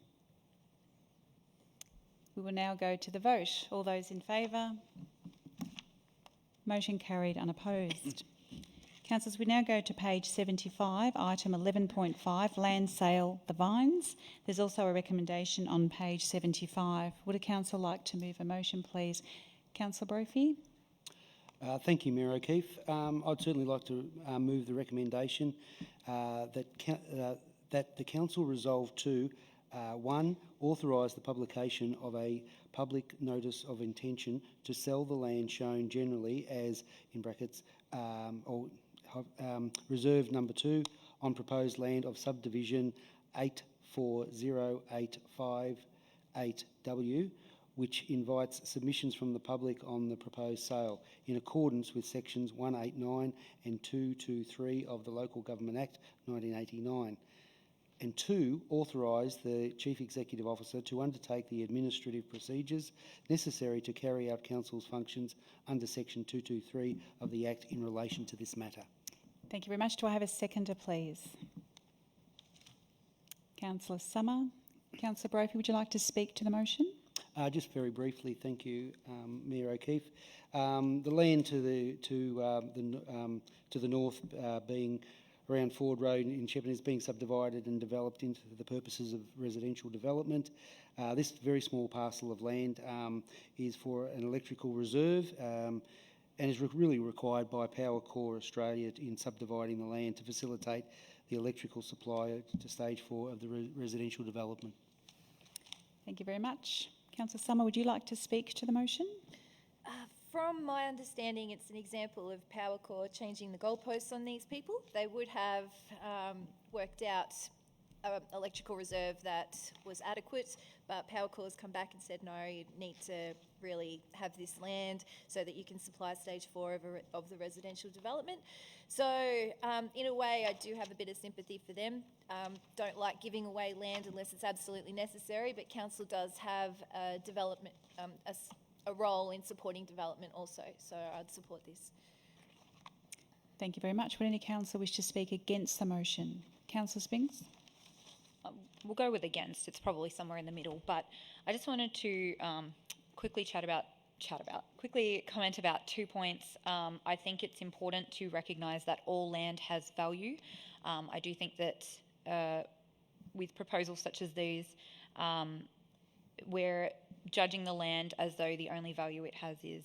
We will now go to the vote. All those in favour? Motion carried unopposed. Councillors, we now go to page 75, item 11.5, land sale, The Vines. There's also a recommendation on page 75. Would a council like to move a motion, please? Councillor Brophy? Thank you, Mayor O'Keefe. I'd certainly like to move the recommendation that the council resolve to 1. Authorise the publication of a public notice of intention to sell the land shown generally as, in brackets, reserve number 2 on proposed land of subdivision 840858W, which invites submissions from the public on the proposed sale in accordance with sections 189 and 223 of the Local Government Act 1989. And 2, authorise the Chief Executive Officer to undertake the administrative procedures necessary to carry out Council's functions under Section 223 of the Act in relation to this matter. Thank you very much. Do I have a seconder, please? Councillor Summer. Councillor Brophy, would you like to speak to the motion? Just very briefly, thank you, Mayor O'Keefe. The land to the north, being around Ford Road in Shepparton, is being subdivided and developed into the purposes of residential development. This very small parcel of land is for an electrical reserve and is really required by Powercore Australia in subdividing the land to facilitate the electrical supply to stage 4 of the residential development. Thank you very much. Councillor Summer, would you like to speak to the motion? From my understanding, it's an example of Powercore changing the goalposts on these people. They would have worked out an electrical reserve that was adequate, but Powercore's come back and said, no, you need to really have this land so that you can supply stage 4 of the residential development. So in a way, I do have a bit of sympathy for them. Don't like giving away land unless it's absolutely necessary, but council does have a development, a role in supporting development also, so I'd support this. Thank you very much. Would any councillor wish to speak against the motion? Councillor Spinks? We'll go with against. It's probably somewhere in the middle, but I just wanted to quickly comment about 2 points. I think it's important to recognise that all land has value. I do think that with proposals such as these, we're judging the land as though the only value it has is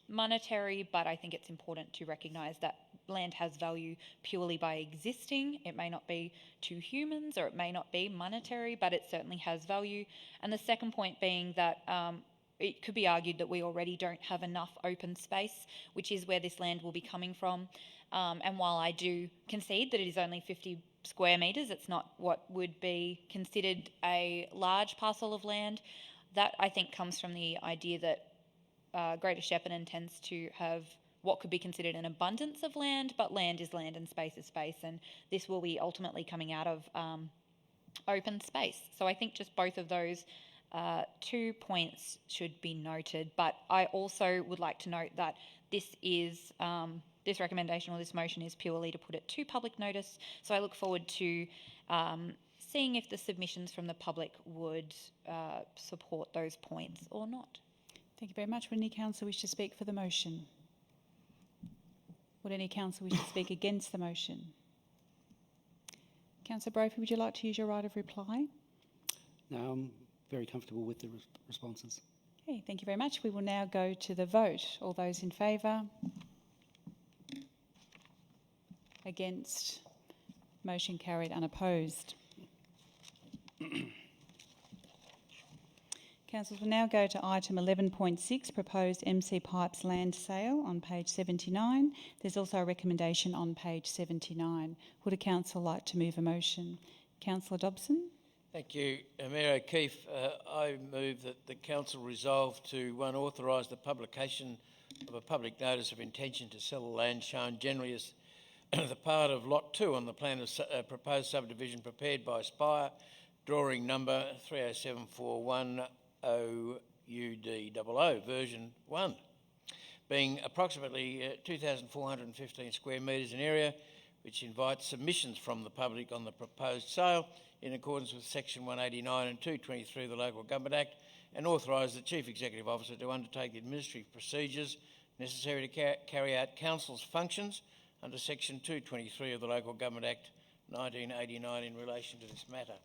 monetary, but I think it's important to recognise that land has value purely by existing. It may not be to humans or it may not be monetary, but it certainly has value. And the second point being that it could be argued that we already don't have enough open space, which is where this land will be coming from. And while I do concede that it is only 50 square metres, it's not what would be considered a large parcel of land. That, I think, comes from the idea that Greater Shepparton tends to have what could be considered an abundance of land, but land is land and space is space, and this will be ultimately coming out of open space. So I think just both of those 2 points should be noted, but I also would like to note that this recommendation or this motion is purely to put it to public notice, so I look forward to seeing if the submissions from the public would support those points or not. Thank you very much. Would any councillor wish to speak for the motion? Would any councillor wish to speak against the motion? Councillor Brophy, would you like to use your right of reply? No, I'm very comfortable with the responses. Okay, thank you very much. We will now go to the vote. All those in favour? Against? Motion carried, unopposed. Councillors, will now go to item 11.6, proposed MC Pipes land sale on page 79. There's also a recommendation on page 79. Would a council like to move a motion? Councillor Dobson? Thank you, Mayor O'Keefe. I move that the council resolve to, 1, authorise the publication of a public notice of intention to sell the land shown generally as the part of Lot 2 on the plan of proposed subdivision prepared by Spire, drawing number 30741 OUD00, version 1, being approximately 2,415 square metres in area, which invites submissions from the public on the proposed sale in accordance with section 189 and 223 of the Local Government Act, and authorise the Chief Executive Officer to undertake the administrative procedures necessary to carry out council's functions under section 223 of the Local Government Act 1989 in relation to this matter.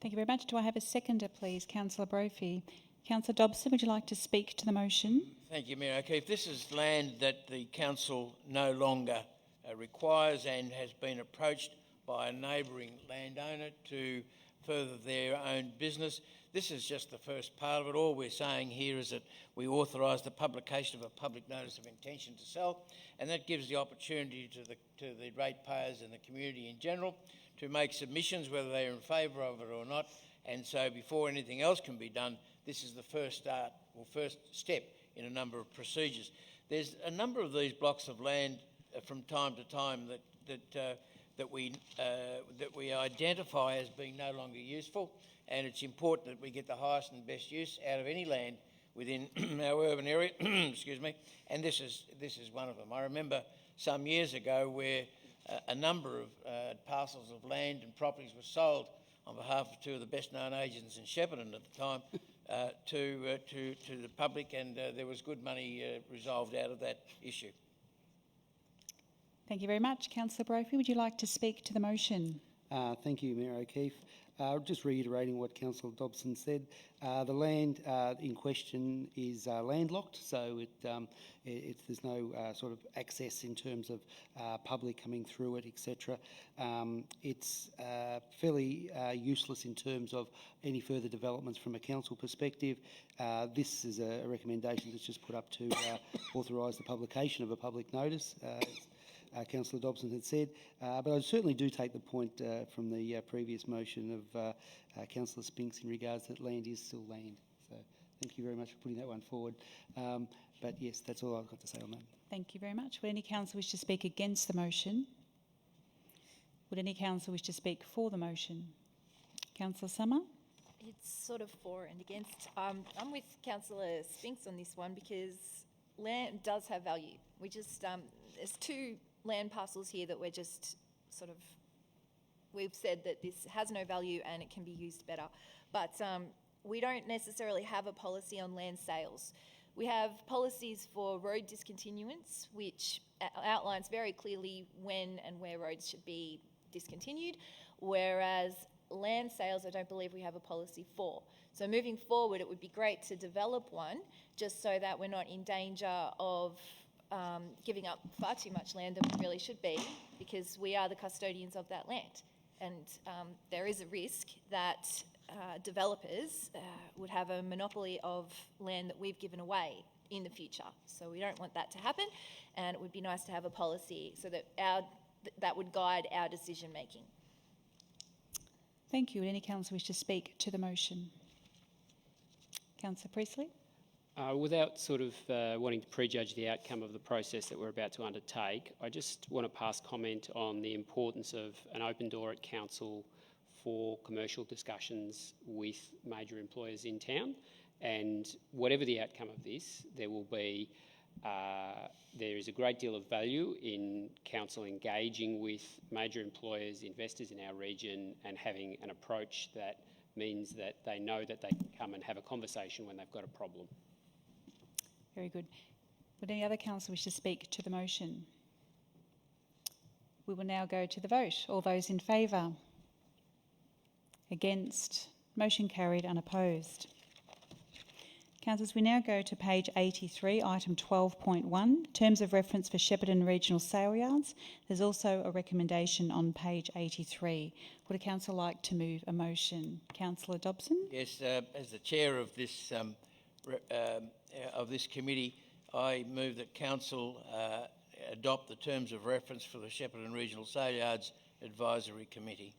Thank you very much. Do I have a seconder, please? Councillor Brophy. Councillor Dobson, would you like to speak to the motion? Thank you, Mayor O'Keefe. This is land that the council no longer requires and has been approached by a neighbouring landowner to further their own business. This is just the first part of it. All we're saying here is that we authorise the publication of a public notice of intention to sell, and that gives the opportunity to the ratepayers and the community in general to make submissions, whether they're in favour of it or not. And so before anything else can be done, this is the first step in a number of procedures. There's a number of these blocks of land from time to time that we identify as being no longer useful, and it's important that we get the highest and best use out of any land within our urban area. Excuse me. And this is one of them. I remember some years ago where a number of parcels of land and properties were sold on behalf of two of the best-known agents in Shepparton at the time to the public, and there was good money resolved out of that issue. Thank you very much. Councillor Brophy, would you like to speak to the motion? Thank you, Mayor O'Keefe. Just reiterating what Councillor Dobson said, the land in question is landlocked, so there's no sort of access in terms of public coming through it, etc. It's fairly useless in terms of any further developments from a council perspective. This is a recommendation that's just put up to authorise the publication of a public notice. Councillor Dobson had said, but I certainly do take the point from the previous motion of Councillor Spinks in regards that land is still land. So thank you very much for putting that one forward. But yes, that's all I've got to say on that. Thank you very much. Would any councillor wish to speak against the motion? Would any councillor wish to speak for the motion? Councillor Summer? It's sort of for and against. I'm with Councillor Spinks on this one because land does have value. We just, there's two land parcels here that we're just sort of, we've said that this has no value and it can be used better. But we don't necessarily have a policy on land sales. We have policies for road discontinuance, which outlines very clearly when and where roads should be discontinued, whereas land sales, I don't believe we have a policy for. So moving forward, it would be great to develop one just so that we're not in danger of giving up far too much land than we really should be, because we are the custodians of that land. And there is a risk that developers would have a monopoly of land that we've given away in the future. So we don't want that to happen, and it would be nice to have a policy so that that would guide our decision making. Thank you. Would any councillor wish to speak to the motion? Councillor Priestley. Without sort of wanting to prejudge the outcome of the process that we're about to undertake, I just want to pass comment on the importance of an open door at council for commercial discussions with major employers in town. And whatever the outcome of this, there is a great deal of value in council engaging with major employers, investors in our region, and having an approach that means that they know that they can come and have a conversation when they've got a problem. Very good. Would any other councillor wish to speak to the motion? We will now go to the vote. All those in favour? Against? Motion carried, unopposed. Councillors, we now go to page 83, item 12.1, terms of reference for Shepparton Regional Sale Yards. There's also a recommendation on page 83. Would a council like to move a motion? Councillor Dobson? Yes, as the chair of this committee, I move that council adopt the terms of reference for the Shepparton Regional Sale Yards Advisory Committee.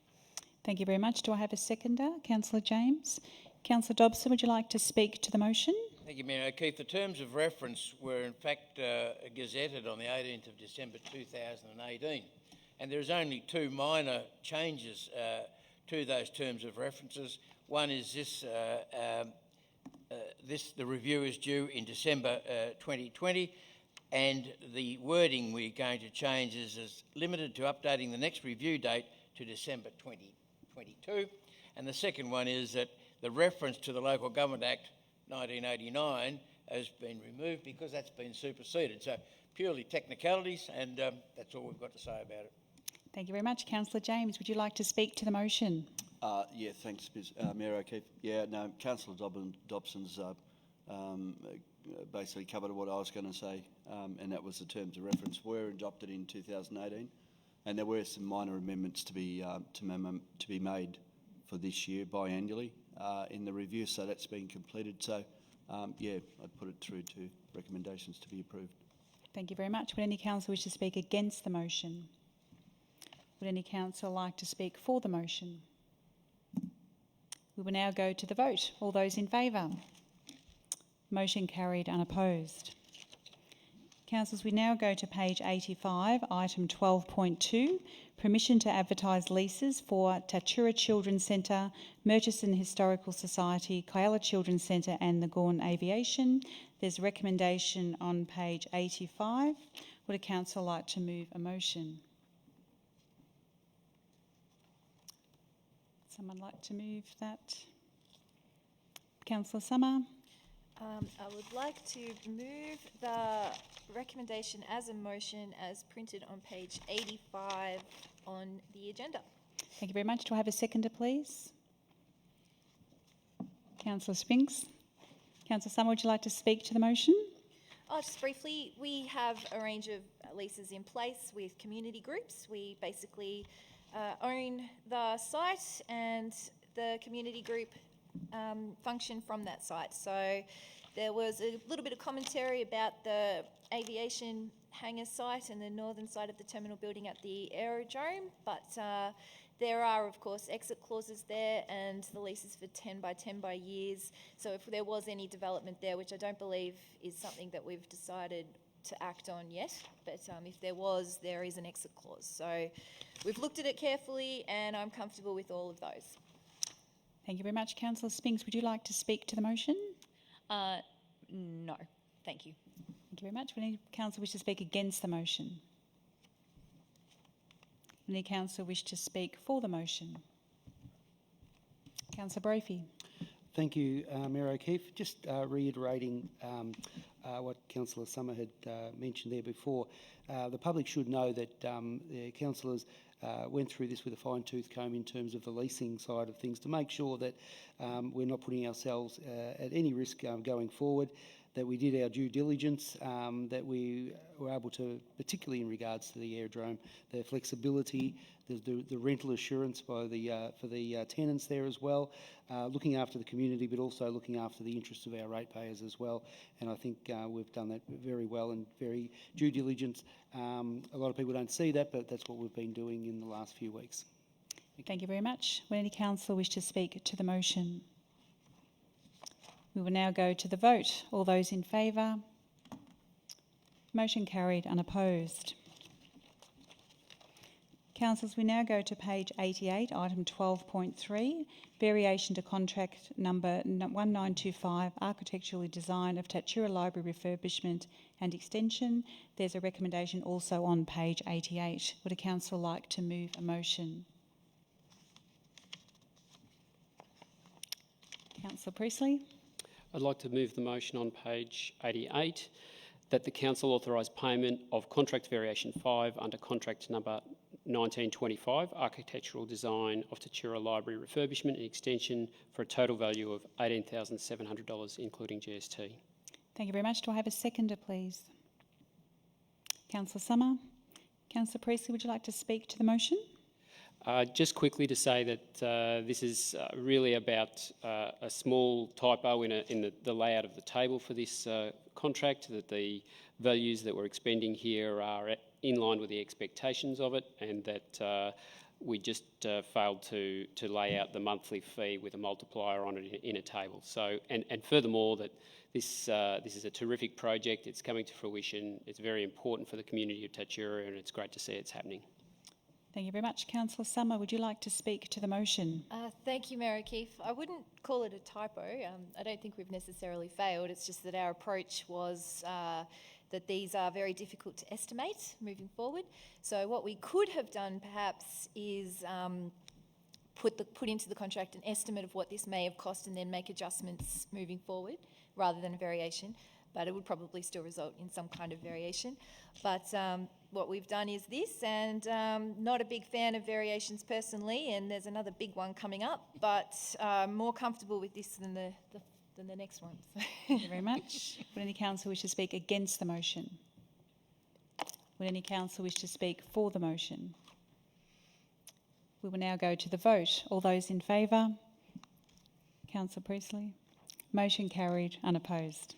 Thank you very much. Do I have a seconder? Councillor James. Councillor Dobson, would you like to speak to the motion? Thank you, Mayor O'Keefe. The terms of reference were in fact gazetted on the 18th of December 2018, and there's only two minor changes to those terms of references. One is the review is due in December 2020, and the wording we're going to change is limited to updating the next review date to December 2022. And the second one is that the reference to the Local Government Act 1989 has been removed because that's been superseded. So purely technicalities, and that's all we've got to say about it. Thank you very much. Councillor James, would you like to speak to the motion? Yeah, thanks, Mayor O'Keefe. Yeah, no, Councillor Dobson's basically covered what I was going to say, and that was the terms of reference were adopted in 2018, and there were some minor amendments to be made for this year biannually in the review, so that's been completed. So, yeah, I'd put it through to recommendations to be approved. Thank you very much. Would any councillor wish to speak against the motion? Would any councillor like to speak for the motion? We will now go to the vote. All those in favour? Motion carried, unopposed. Councillors, we now go to page 85, item 12.2, permission to advertise leases for Tatura Children's Centre, Murchison Historical Society, Kyalla Children's Centre and the Gorn Aviation. There's a recommendation on page 85. Would a council like to move a motion? Someone like to move that? Councillor Summer? I would like to move the recommendation as a motion as printed on page 85 on the agenda. Thank you very much. Do I have a seconder, please? Councillor Spinks. Councillor Summer, would you like to speak to the motion? Just briefly, we have a range of leases in place with community groups. We basically own the site, and the community group function from that site. So there was a little bit of commentary about the aviation hangar site and the northern side of the terminal building at the aerodrome, but there are, of course, exit clauses there, and the lease is for 10 by 10 by years. So if there was any development there, which I don't believe is something that we've decided to act on yet, but if there was, there is an exit clause. So we've looked at it carefully, and I'm comfortable with all of those. Thank you very much. Councillor Spinks, would you like to speak to the motion? No, thank you. Thank you very much. Would any councillor wish to speak against the motion? Would any councillor wish to speak for the motion? Councillor Brophy. Thank you, Mayor O'Keefe. Just reiterating what Councillor Summer had mentioned there before. The public should know that the councillors went through this with a fine-tooth comb in terms of the leasing side of things to make sure that we're not putting ourselves at any risk going forward, that we did our due diligence, that we were able to, particularly in regards to the aerodrome, the flexibility, the rental assurance by for the tenants there as well, looking after the community, but also looking after the interests of our ratepayers as well. And I think we've done that very well and very due diligence. A lot of people don't see that, but that's what we've been doing in the last few weeks. Thank you very much. Would any councillor wish to speak to the motion? We will now go to the vote. All those in favour? Motion carried, unopposed. Councillors, we now go to page 88, item 12.3, variation to contract number 1925, architectural design of Tatura Library refurbishment and extension. There's a recommendation also on page 88. Would a councillor like to move a motion? Councillor Priestley. I'd like to move the motion on page 88 that the council authorise payment of contract variation 5 under contract number 1925, architectural design of Tatura Library refurbishment and extension for a total value of $18,700, including GST. Thank you very much. Do I have a seconder, please? Councillor Summer. Councillor Priestley, would you like to speak to the motion? Just quickly to say that this is really about a small typo in the layout of the table for this contract, that the values that we're expending here are in line with the expectations of it, and that we just failed to lay out the monthly fee with a multiplier on it in a table. So, and furthermore, that this is a terrific project. It's coming to fruition. It's very important for the community of Tatura, and it's great to see it's happening. Thank you very much. Councillor Summer, would you like to speak to the motion? Thank you, Mayor O'Keefe. I wouldn't call it a typo. I don't think we've necessarily failed. It's just that our approach was that these are very difficult to estimate moving forward. So what we could have done perhaps is put into the contract an estimate of what this may have cost and then make adjustments moving forward rather than a variation. But it would probably still result in some kind of variation. But what we've done is this, and not a big fan of variations personally, and there's another big one coming up, but more comfortable with this than the next one. Thank you very much. Would any councillor wish to speak against the motion? Would any councillor wish to speak for the motion? We will now go to the vote. All those in favour? Councillor Priestley. Motion carried, unopposed.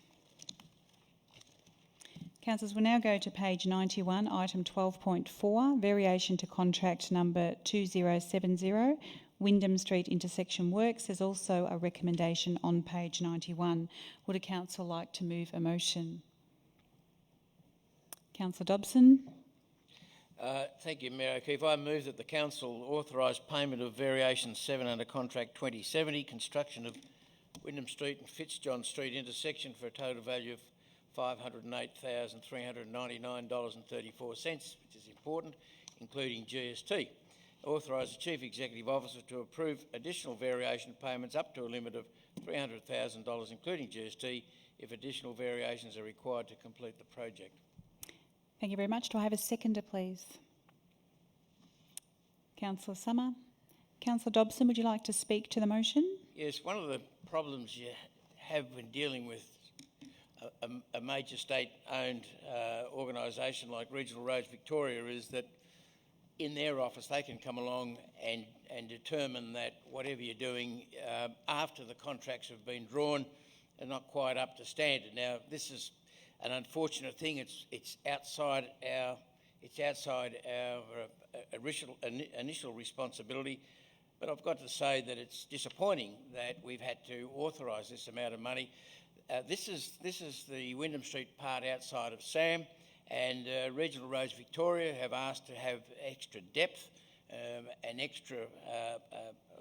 Councillors, we'll now go to page 91, item 12.4, variation to contract number 2070, Windham Street intersection works. There's also a recommendation on page 91. Would a council like to move a motion? Councillor Dobson. Thank you, Mayor O'Keefe. I move that the council authorise payment of variation 7 under contract 2070, construction of Windham Street and Fitzjohn Street intersection for a total value of $508,399.34, which is important, including GST. Authorise the Chief Executive Officer to approve additional variation payments up to a limit of $300,000, including GST, if additional variations are required to complete the project. Thank you very much. Do I have a seconder, please? Councillor Summer. Councillor Dobson, would you like to speak to the motion? Yes, one of the problems you have when dealing with a major state-owned organisation like Regional Roads Victoria is that in their office they can come along and determine that whatever you're doing after the contracts have been drawn are not quite up to standard. Now, this is an unfortunate thing. It's outside our initial responsibility. But I've got to say that it's disappointing that we've had to authorise this amount of money. This is the Windham Street part outside of Sam, and Regional Roads Victoria have asked to have extra depth and extra, I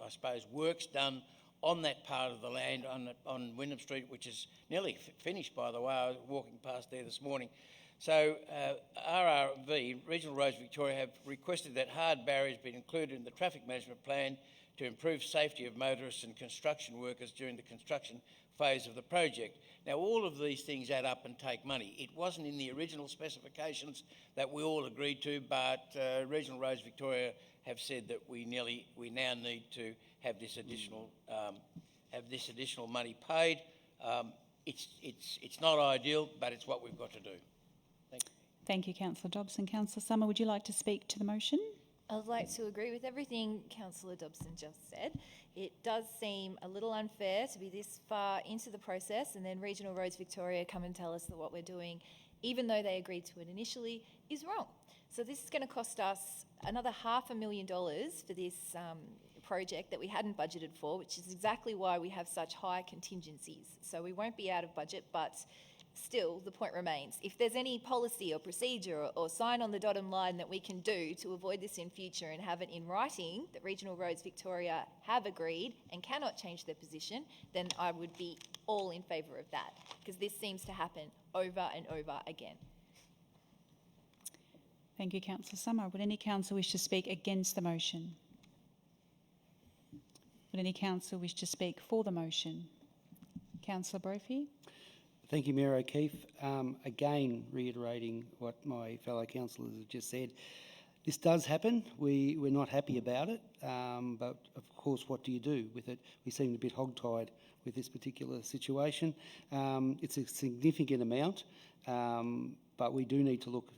suppose, works done on that part of the land on Windham Street, which is nearly finished, by the way. I was walking past there this morning. So RRV, Regional Roads Victoria, have requested that hard barriers be included in the traffic management plan to improve safety of motorists and construction workers during the construction phase of the project. Now, all of these things add up and take money. It wasn't in the original specifications that we all agreed to, but Regional Roads Victoria have said that we now need to have this additional money paid. It's not ideal, but it's what we've got to do. Thank you. Thank you, Councillor Dobson. Councillor Summer, would you like to speak to the motion? I'd like to agree with everything Councillor Dobson just said. It does seem a little unfair to be this far into the process and then Regional Roads Victoria come and tell us that what we're doing, even though they agreed to it initially, is wrong. So this is going to cost us another $500,000 for this project that we hadn't budgeted for, which is exactly why we have such high contingencies. So we won't be out of budget, but still, the point remains. If there's any policy or procedure or sign on the dotted line that we can do to avoid this in future and have it in writing that Regional Roads Victoria have agreed and cannot change their position, then I would be all in favour of that, because this seems to happen over and over again. Thank you, Councillor Summer. Would any councillor wish to speak against the motion? Would any councillor wish to speak for the motion? Councillor Brophy? Thank you, Mayor O'Keefe. Again, reiterating what my fellow councillors have just said, this does happen. We're not happy about it, but of course, what do you do with it? We seem a bit hogtied with this particular situation. It's a significant amount, but we do need to look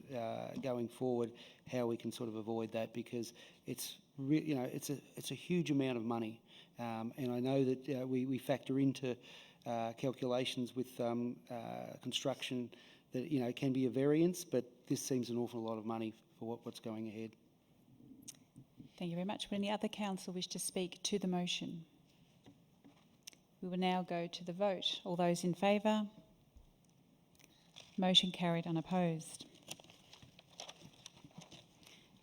going forward how we can sort of avoid that, because it's it's a huge amount of money, and I know that we factor into calculations with construction that can be a variance, but this seems an awful lot of money for what's going ahead. Thank you very much. Would any other councillor wish to speak to the motion? We will now go to the vote. All those in favour? Motion carried unopposed.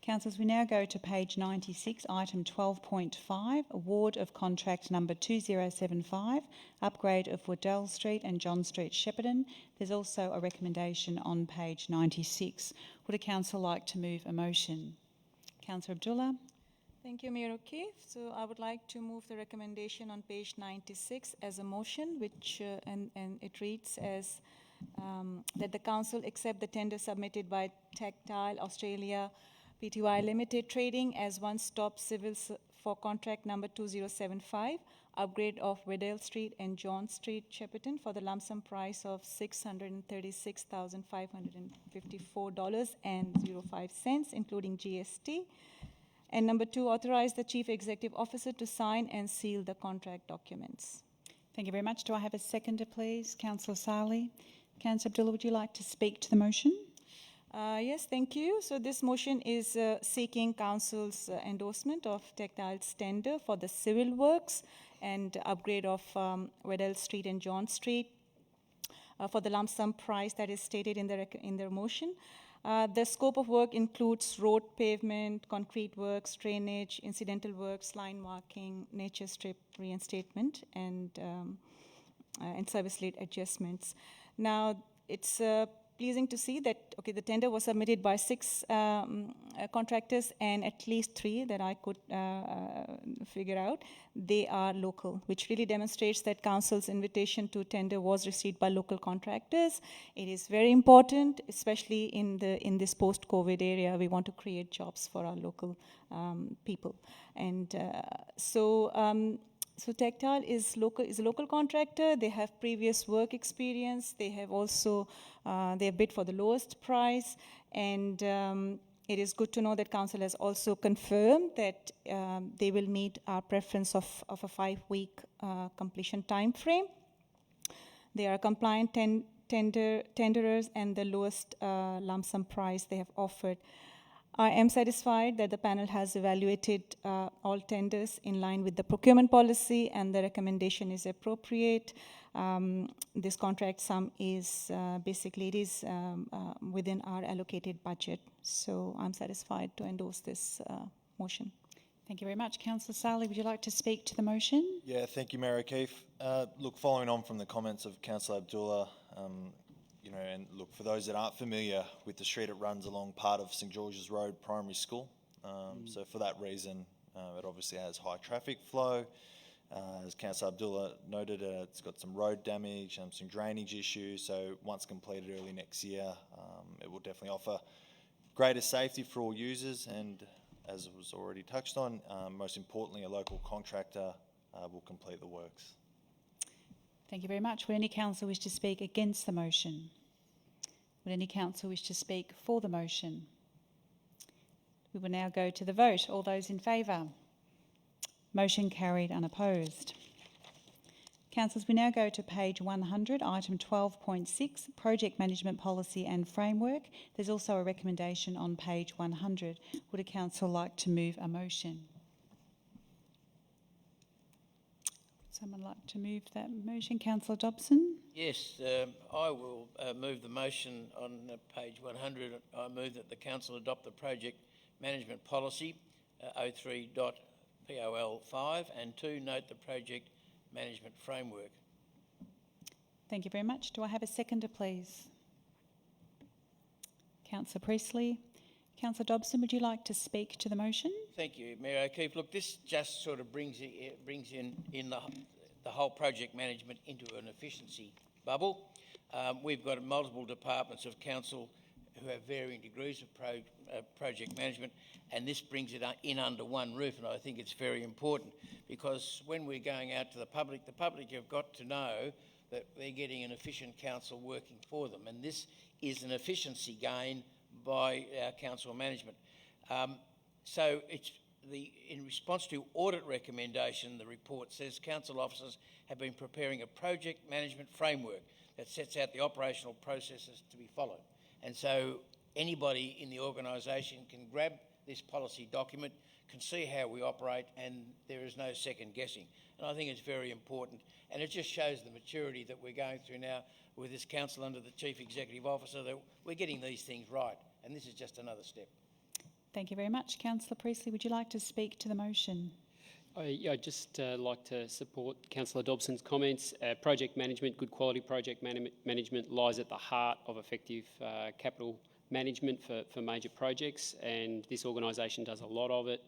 Councillors, we now go to page 96, item 12.5, award of contract number 2075, upgrade of Waddell Street and John Street, Shepparton. There's also a recommendation on page 96. Would a councillor like to move a motion? Councillor Abdullah. Thank you, Mayor O'Keefe. So I would like to move the recommendation on page 96 as a motion, which and it reads as that the council accept the tender submitted by Tactile Australia Pty Limited Trading as one-stop civil for contract number 2075, upgrade of Waddell Street and John Street, Shepparton, for the lump sum price of $636,554.05, including GST. And number 2, authorize the Chief Executive Officer to sign and seal the contract documents. Thank you very much. Do I have a seconder, please? Councillor Sali. Councillor Abdullah, would you like to speak to the motion? Yes, thank you. So this motion is seeking Council's endorsement of Tactile's tender for the civil works and upgrade of Waddell Street and John Street for the lump sum price that is stated in their motion. The scope of work includes road pavement, concrete works, drainage, incidental works, line marking, nature strip reinstatement, and service lead adjustments. Now, it's pleasing to see that, the tender was submitted by 6 contractors, and at least 3 that I could figure out, they are local, which really demonstrates that Council's invitation to tender was received by local contractors. It is very important, especially in this post-COVID area. We want to create jobs for our local people. And so Tactile is a local contractor. They have previous work experience. They have also they have bid for the lowest price, and it is good to know that Council has also confirmed that they will meet our preference of a 5-week completion time frame. They are compliant tenderers, and the lowest lump sum price they have offered. I am satisfied that the panel has evaluated all tenders in line with the procurement policy, and the recommendation is appropriate. This contract sum is within our allocated budget, so I'm satisfied to endorse this motion. Thank you very much. Councillor Sali, would you like to speak to the motion? Yeah, thank you, Mayor O'Keefe. Look, following on from the comments of Councillor Abdullah, and look, for those that aren't familiar with the street, it runs along part of St George's Road Primary School. So for that reason, it obviously has high traffic flow. As Councillor Abdullah noted, it's got some road damage and some drainage issues. So once completed early next year, it will definitely offer greater safety for all users, and as it was already touched on, most importantly, a local contractor will complete the works. Thank you very much. Would any councillor wish to speak against the motion? Would any councillor wish to speak for the motion? We will now go to the vote. All those in favour? Motion carried unopposed. Councillors, we now go to page 100, item 12.6, Project Management Policy and Framework. There's also a recommendation on page 100. Would a councillor like to move a motion? Someone like to move that motion? Councillor Dobson? Yes, I will move the motion on page 100. I move that the council adopt the project management policy 03.POL5 and 2, note the project management framework. Thank you very much. Do I have a seconder, please? Councillor Priestley. Councillor Dobson, would you like to speak to the motion? Thank you, Mayor O'Keefe. Look, this just sort of brings in the whole project management into an efficiency bubble. We've got multiple departments of council who have varying degrees of project management, and this brings it in under one roof, and I think it's very important because when we're going out to the public have got to know that they're getting an efficient council working for them, and this is an efficiency gain by our council management. So it's in response to audit recommendation, the report says council officers have been preparing a project management framework that sets out the operational processes to be followed. And so anybody in the organisation can grab this policy document, can see how we operate, and there is no second guessing. And I think it's very important. And it just shows the maturity that we're going through now with this council under the Chief Executive Officer, that we're getting these things right. And this is just another step. Thank you very much. Councillor Priestley, would you like to speak to the motion? I'd just like to support Councillor Dobson's comments. Project management, good quality project management lies at the heart of effective capital management for major projects, and this organisation does a lot of it.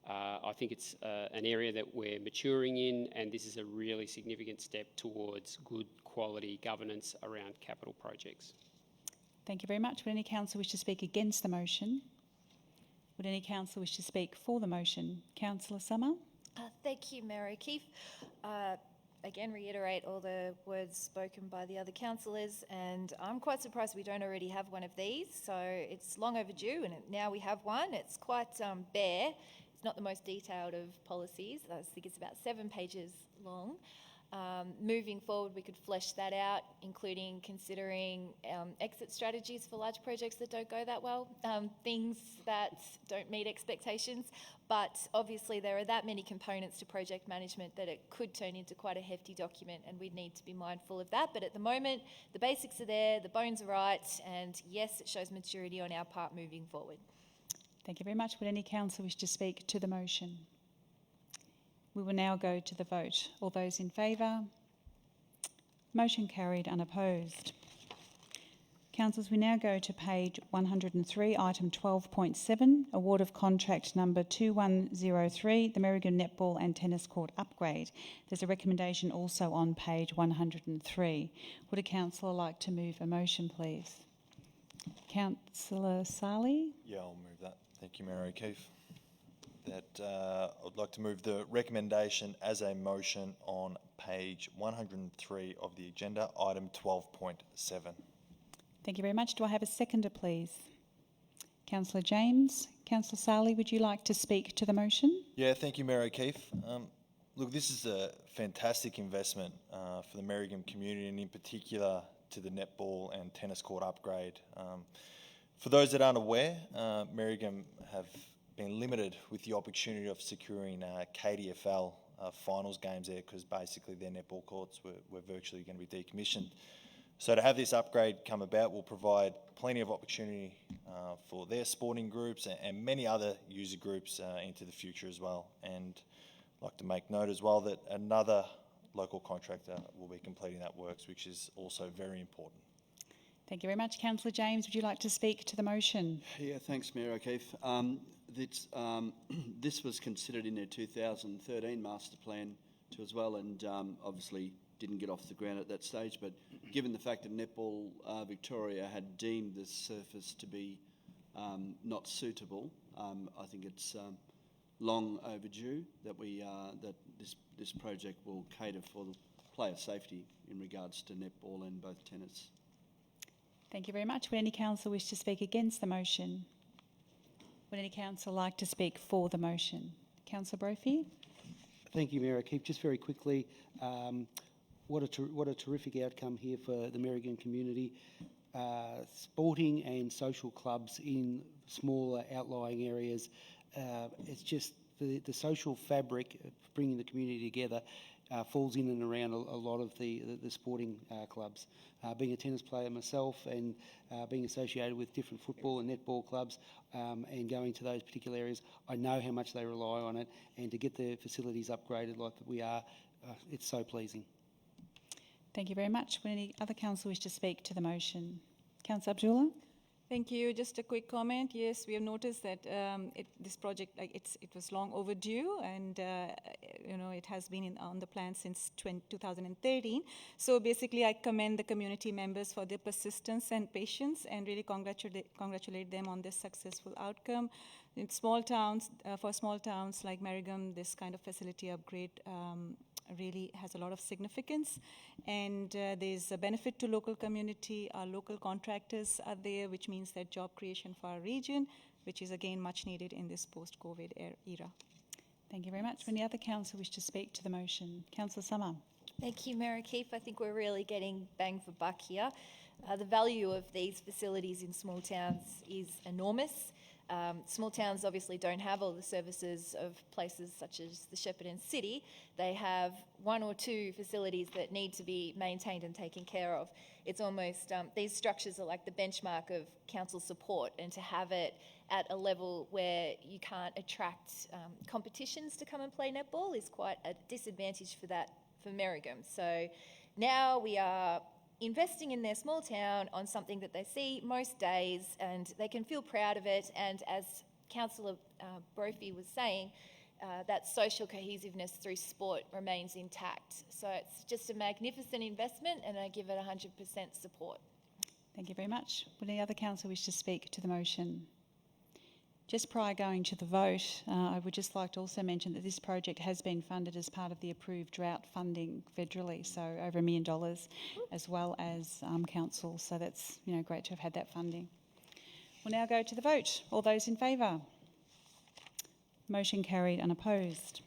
I think it's an area that we're maturing in, and this is a really significant step towards good quality governance around capital projects. Thank you very much. Would any councillor wish to speak against the motion? Would any councillor wish to speak for the motion? Councillor Summer? Thank you, Mayor O'Keefe. Again, reiterate all the words spoken by the other councillors, and I'm quite surprised we don't already have one of these. So it's long overdue, and now we have one. It's quite bare. It's not the most detailed of policies. I think it's about 7 pages long. Moving forward, we could flesh that out, including considering exit strategies for large projects that don't go that well, things that don't meet expectations. But obviously there are that many components to project management that it could turn into quite a hefty document, and we'd need to be mindful of that. But at the moment, the basics are there, the bones are right, and yes, it shows maturity on our part moving forward. Thank you very much. Would any councillor wish to speak to the motion? We will now go to the vote. All those in favour? Motion carried, unopposed. Councillors, we now go to page 103, item 12.7, award of contract number 2103, the Merrigan Netball and Tennis Court upgrade. There's a recommendation also on page 103. Would a councillor like to move a motion, please? Councillor Sali? Yeah, I'll move that. Thank you, Mayor O'Keefe. I'd like to move the recommendation as a motion on page 103 of the agenda, item 12.7. Thank you very much. Do I have a seconder, please? Councillor James. Councillor Sali, would you like to speak to the motion? Yeah, thank you, Mayor O'Keefe. Look, this is a fantastic investment for the Merrigan community, and in particular to the netball and tennis court upgrade. For those that aren't aware, Merrigan have been limited with the opportunity of securing KDFL finals games there, because basically their netball courts were virtually going to be decommissioned. So to have this upgrade come about will provide plenty of opportunity for their sporting groups and many other user groups into the future as well. And I'd like to make note as well that another local contractor will be completing that works, which is also very important. Thank you very much. Councillor James, would you like to speak to the motion? Yeah, thanks, Mayor O'Keefe. This was considered in their 2013 master plan too as well, and obviously didn't get off the ground at that stage. But given the fact that Netball Victoria had deemed the surface to be not suitable, I think it's long overdue that that this project will cater for the player safety in regards to netball and both tennis. Thank you very much. Would any councillor wish to speak against the motion? Would any councillor like to speak for the motion? Councillor Brophy? Thank you, Mayor O'Keefe. Just very quickly, what a terrific outcome here for the Merrigan community. Sporting and social clubs in smaller outlying areas, it's just the social fabric of bringing the community together falls in and around a lot of the sporting clubs. Being a tennis player myself and being associated with different football and netball clubs and going to those particular areas, I know how much they rely on it, and to get the facilities upgraded like that we are, it's so pleasing. Thank you very much. Would any other council wish to speak to the motion? Councillor Abdullah? Thank you. Just a quick comment. Yes, we have noticed that this project, it was long overdue, and it has been on the plan since 2013. So basically, I commend the community members for their persistence and patience, and really congratulate them on this successful outcome. In small towns, for small towns like Marigam, this kind of facility upgrade really has a lot of significance, and there's a benefit to local community. Our local contractors are there, which means that job creation for our region, which is again much needed in this post-COVID era. Thank you very much. Would any other council wish to speak to the motion? Councillor Summer? Thank you, Mayor O'Keefe. I think we're really getting bang for buck here. The value of these facilities in small towns is enormous. Small towns obviously don't have all the services of places such as the Shepparton city. They have one or two facilities that need to be maintained and taken care of. It's almost, these structures are like the benchmark of council support, and to have it at a level where you can't attract competitions to come and play netball is quite a disadvantage for Marigam. So now we are investing in their small town on something that they see most days, and they can feel proud of it. And as Councillor Brophy was saying, that social cohesiveness through sport remains intact. So it's just a magnificent investment, and I give it 100% support. Thank you very much. Would any other council wish to speak to the motion? Just prior going to the vote, I would just like to also mention that this project has been funded as part of the approved drought funding federally, so over $1 million, as well as council. So that's great to have had that funding. We'll now go to the vote. All those in favour? Motion carried, unopposed.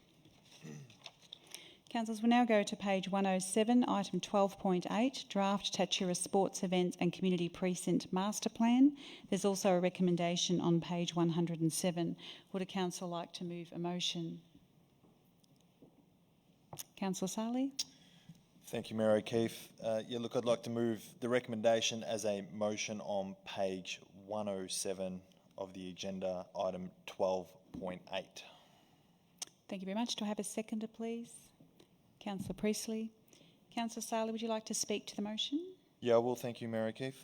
Councillors, we'll now go to page 107, item 12.8, Draft Tatura Sports Events and Community Precinct Master Plan. There's also a recommendation on page 107. Would a council like to move a motion? Councillor Saleh? Thank you, Mayor O'Keefe. I'd like to move the recommendation as a motion on page 107 of the agenda, item 12.8. Thank you very much. Do I have a seconder, please? Councillor Priestley. Councillor Saleh, would you like to speak to the motion? Yeah, I will. Thank you, Mayor O'Keefe.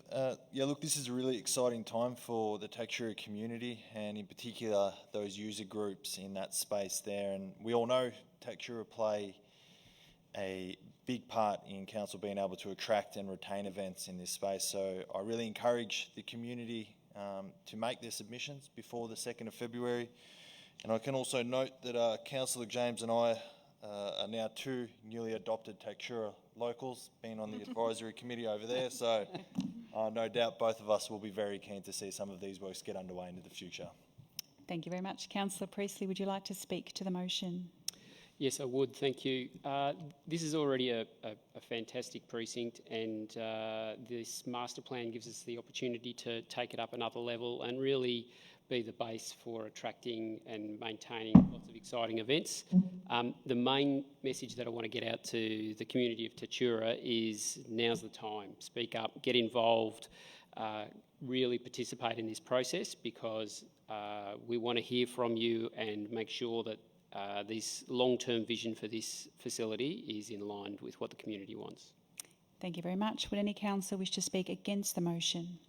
This is a really exciting time for the Tatura community, and in particular those user groups in that space there. And we all know Tatura play a big part in council being able to attract and retain events in this space. So I really encourage the community to make their submissions before the 2nd of February. And I can also note that Councillor James and I are now two newly adopted Tatura locals, being on the advisory committee over there. So no doubt both of us will be very keen to see some of these works get underway into the future. Thank you very much. Councillor Priestley, would you like to speak to the motion? Yes, I would. Thank you. This is already a fantastic precinct, and this master plan gives us the opportunity to take it up another level and really be the base for attracting and maintaining lots of exciting events. The main message that I want to get out to the community of Tatura is now's the time. Speak up, get involved, really participate in this process, because we want to hear from you and make sure that this long-term vision for this facility is in line with what the community wants. Thank you very much. Would any councillor wish to speak against the motion?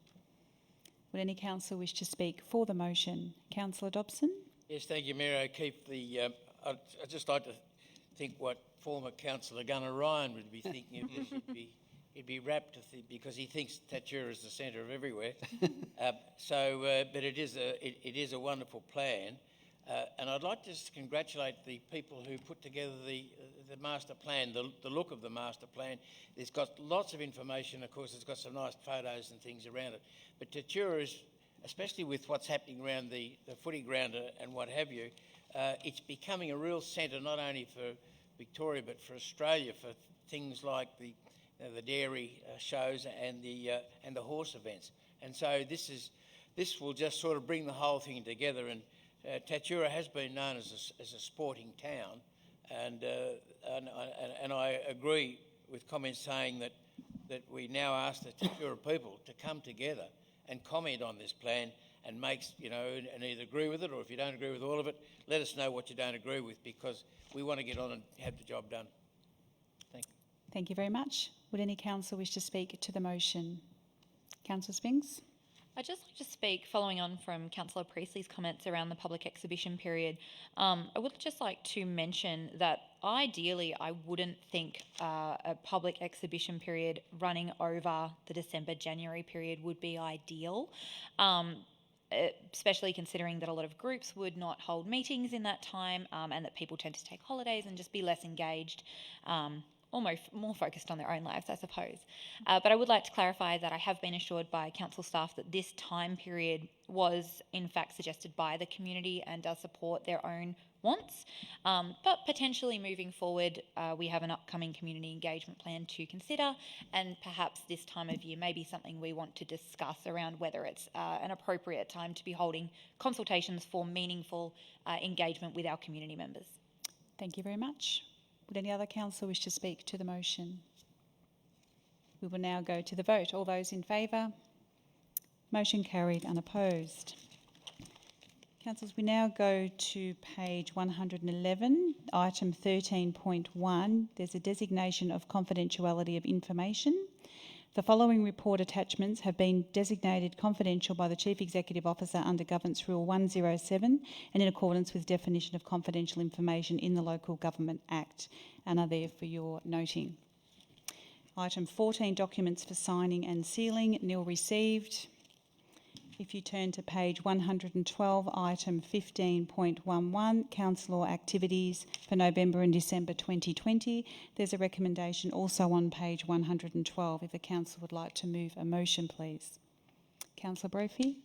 Would any councillor wish to speak for the motion? Councillor Dobson? Yes, thank you, Mayor O'Keefe. I'd just like to think what former Councillor Gunnar Ryan would be thinking of this. He'd be rapt because he thinks Tatura is the centre of everywhere. But it is a wonderful plan. And I'd like to just congratulate the people who put together the master plan, the look of the master plan. It's got lots of information. Of course, it's got some nice photos and things around it. But Tatura is, especially with what's happening around the footy ground and what have you, it's becoming a real centre not only for Victoria but for Australia, for things like the dairy shows and the horse events. And so this will just sort of bring the whole thing together. And Tatura has been known as a sporting town, And I agree with comments saying that we now ask the Tatura people to come together and comment on this plan and and either agree with it, or if you don't agree with all of it, let us know what you don't agree with, because we want to get on and have the job done. Thank you. Thank you very much. Would any councillor wish to speak to the motion? Councillor Spinks? I'd just like to speak, following on from Councillor Priestley's comments around the public exhibition period. I would just like to mention that ideally I wouldn't think a public exhibition period running over the December-January period would be ideal, especially considering that a lot of groups would not hold meetings in that time, and that people tend to take holidays and just be less engaged. Almost more focused on their own lives, I suppose. But I would like to clarify that I have been assured by council staff that this time period was in fact suggested by the community and does support their own wants. But potentially moving forward, we have an upcoming community engagement plan to consider, and perhaps this time of year may be something we want to discuss around whether it's an appropriate time to be holding consultations for meaningful engagement with our community members. Thank you very much. Would any other councillor wish to speak to the motion? We will now go to the vote. All those in favour? Motion carried, unopposed. Councillors, we now go to page 111, item 13.1. There's a designation of confidentiality of information. The following report attachments have been designated confidential by the Chief Executive Officer under Governance Rule 107 and in accordance with definition of confidential information in the Local Government Act, and are there for your noting. Item 14, documents for signing and sealing, nil received. If you turn to page 112, item 15.11, council activities for November and December 2020, there's a recommendation also on page 112. If the council would like to move a motion, please. Councillor Brophy.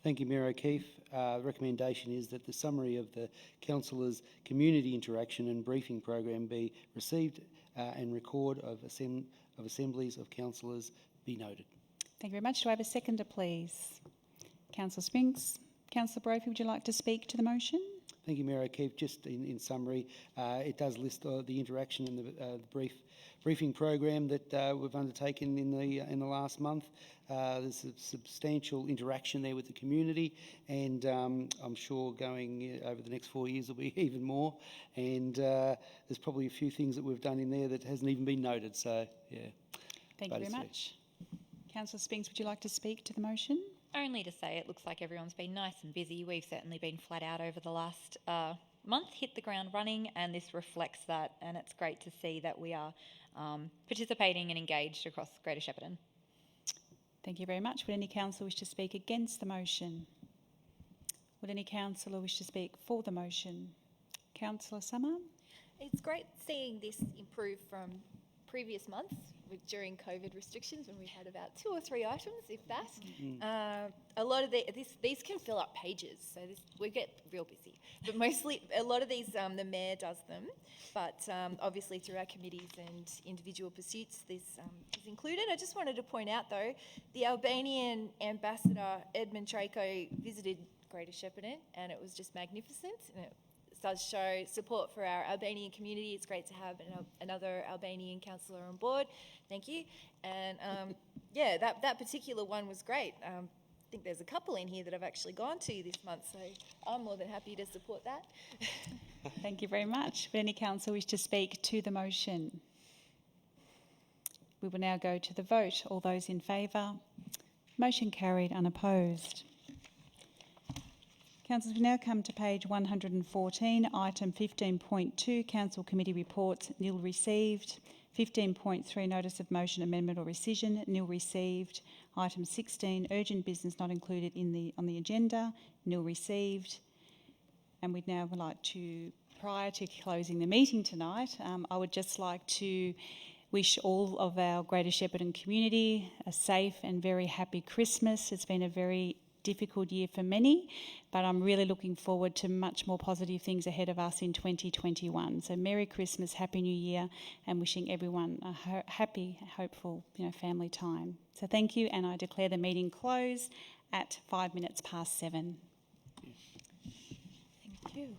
Thank you, Mayor O'Keefe. The recommendation is that the summary of the councillors' community interaction and briefing program be received and record of assemblies of councillors be noted. Thank you very much. Do I have a seconder, please? Councillor Spinks. Councillor Brophy, would you like to speak to the motion? Thank you, Mayor O'Keefe. Just in summary, it does list the interaction and the briefing program that we've undertaken in the last month. There's a substantial interaction there with the community, and I'm sure going over the next 4 years will be even more. And there's probably a few things that we've done in there that hasn't even been noted. So, yeah. Thank you very much. Councillor Spinks, would you like to speak to the motion? Only to say it looks like everyone's been nice and busy. We've certainly been flat out over the last month, hit the ground running, and this reflects that, and it's great to see that we are participating and engaged across Greater Shepparton. Thank you very much. Would any councillor wish to speak against the motion? Would any councillor wish to speak for the motion? Councillor Summer? It's great seeing this improve from previous months during COVID restrictions, when we had about 2 or 3 items, if that. A lot of these can fill up pages, so we get real busy. But mostly, a lot of these, the Mayor does them, but obviously through our committees and individual pursuits, this is included. I just wanted to point out, though, the Albanian Ambassador, Edmund Traco, visited Greater Shepparton, and it was just magnificent. And it does show support for our Albanian community. It's great to have another Albanian councillor on board. Thank you. And yeah, that particular one was great. I think there's a couple in here that I've actually gone to this month, so I'm more than happy to support that. Thank you very much. Would any councillor wish to speak to the motion? We will now go to the vote. All those in favour? Motion carried, unopposed. Councillors, we now come to page 114, item 15.2, Council Committee Reports, nil received. 15.3, Notice of Motion, Amendment or Rescission, nil received. Item 16, Urgent Business not included on the agenda, nil received. And we'd now like to, prior to closing the meeting tonight, I would just like to wish all of our Greater Shepparton community a safe and very happy Christmas. It's been a very difficult year for many, but I'm really looking forward to much more positive things ahead of us in 2021. So Merry Christmas, Happy New Year, and wishing everyone a happy, hopeful, family time. So thank you, and I declare the meeting closed at 7:05. Thank you.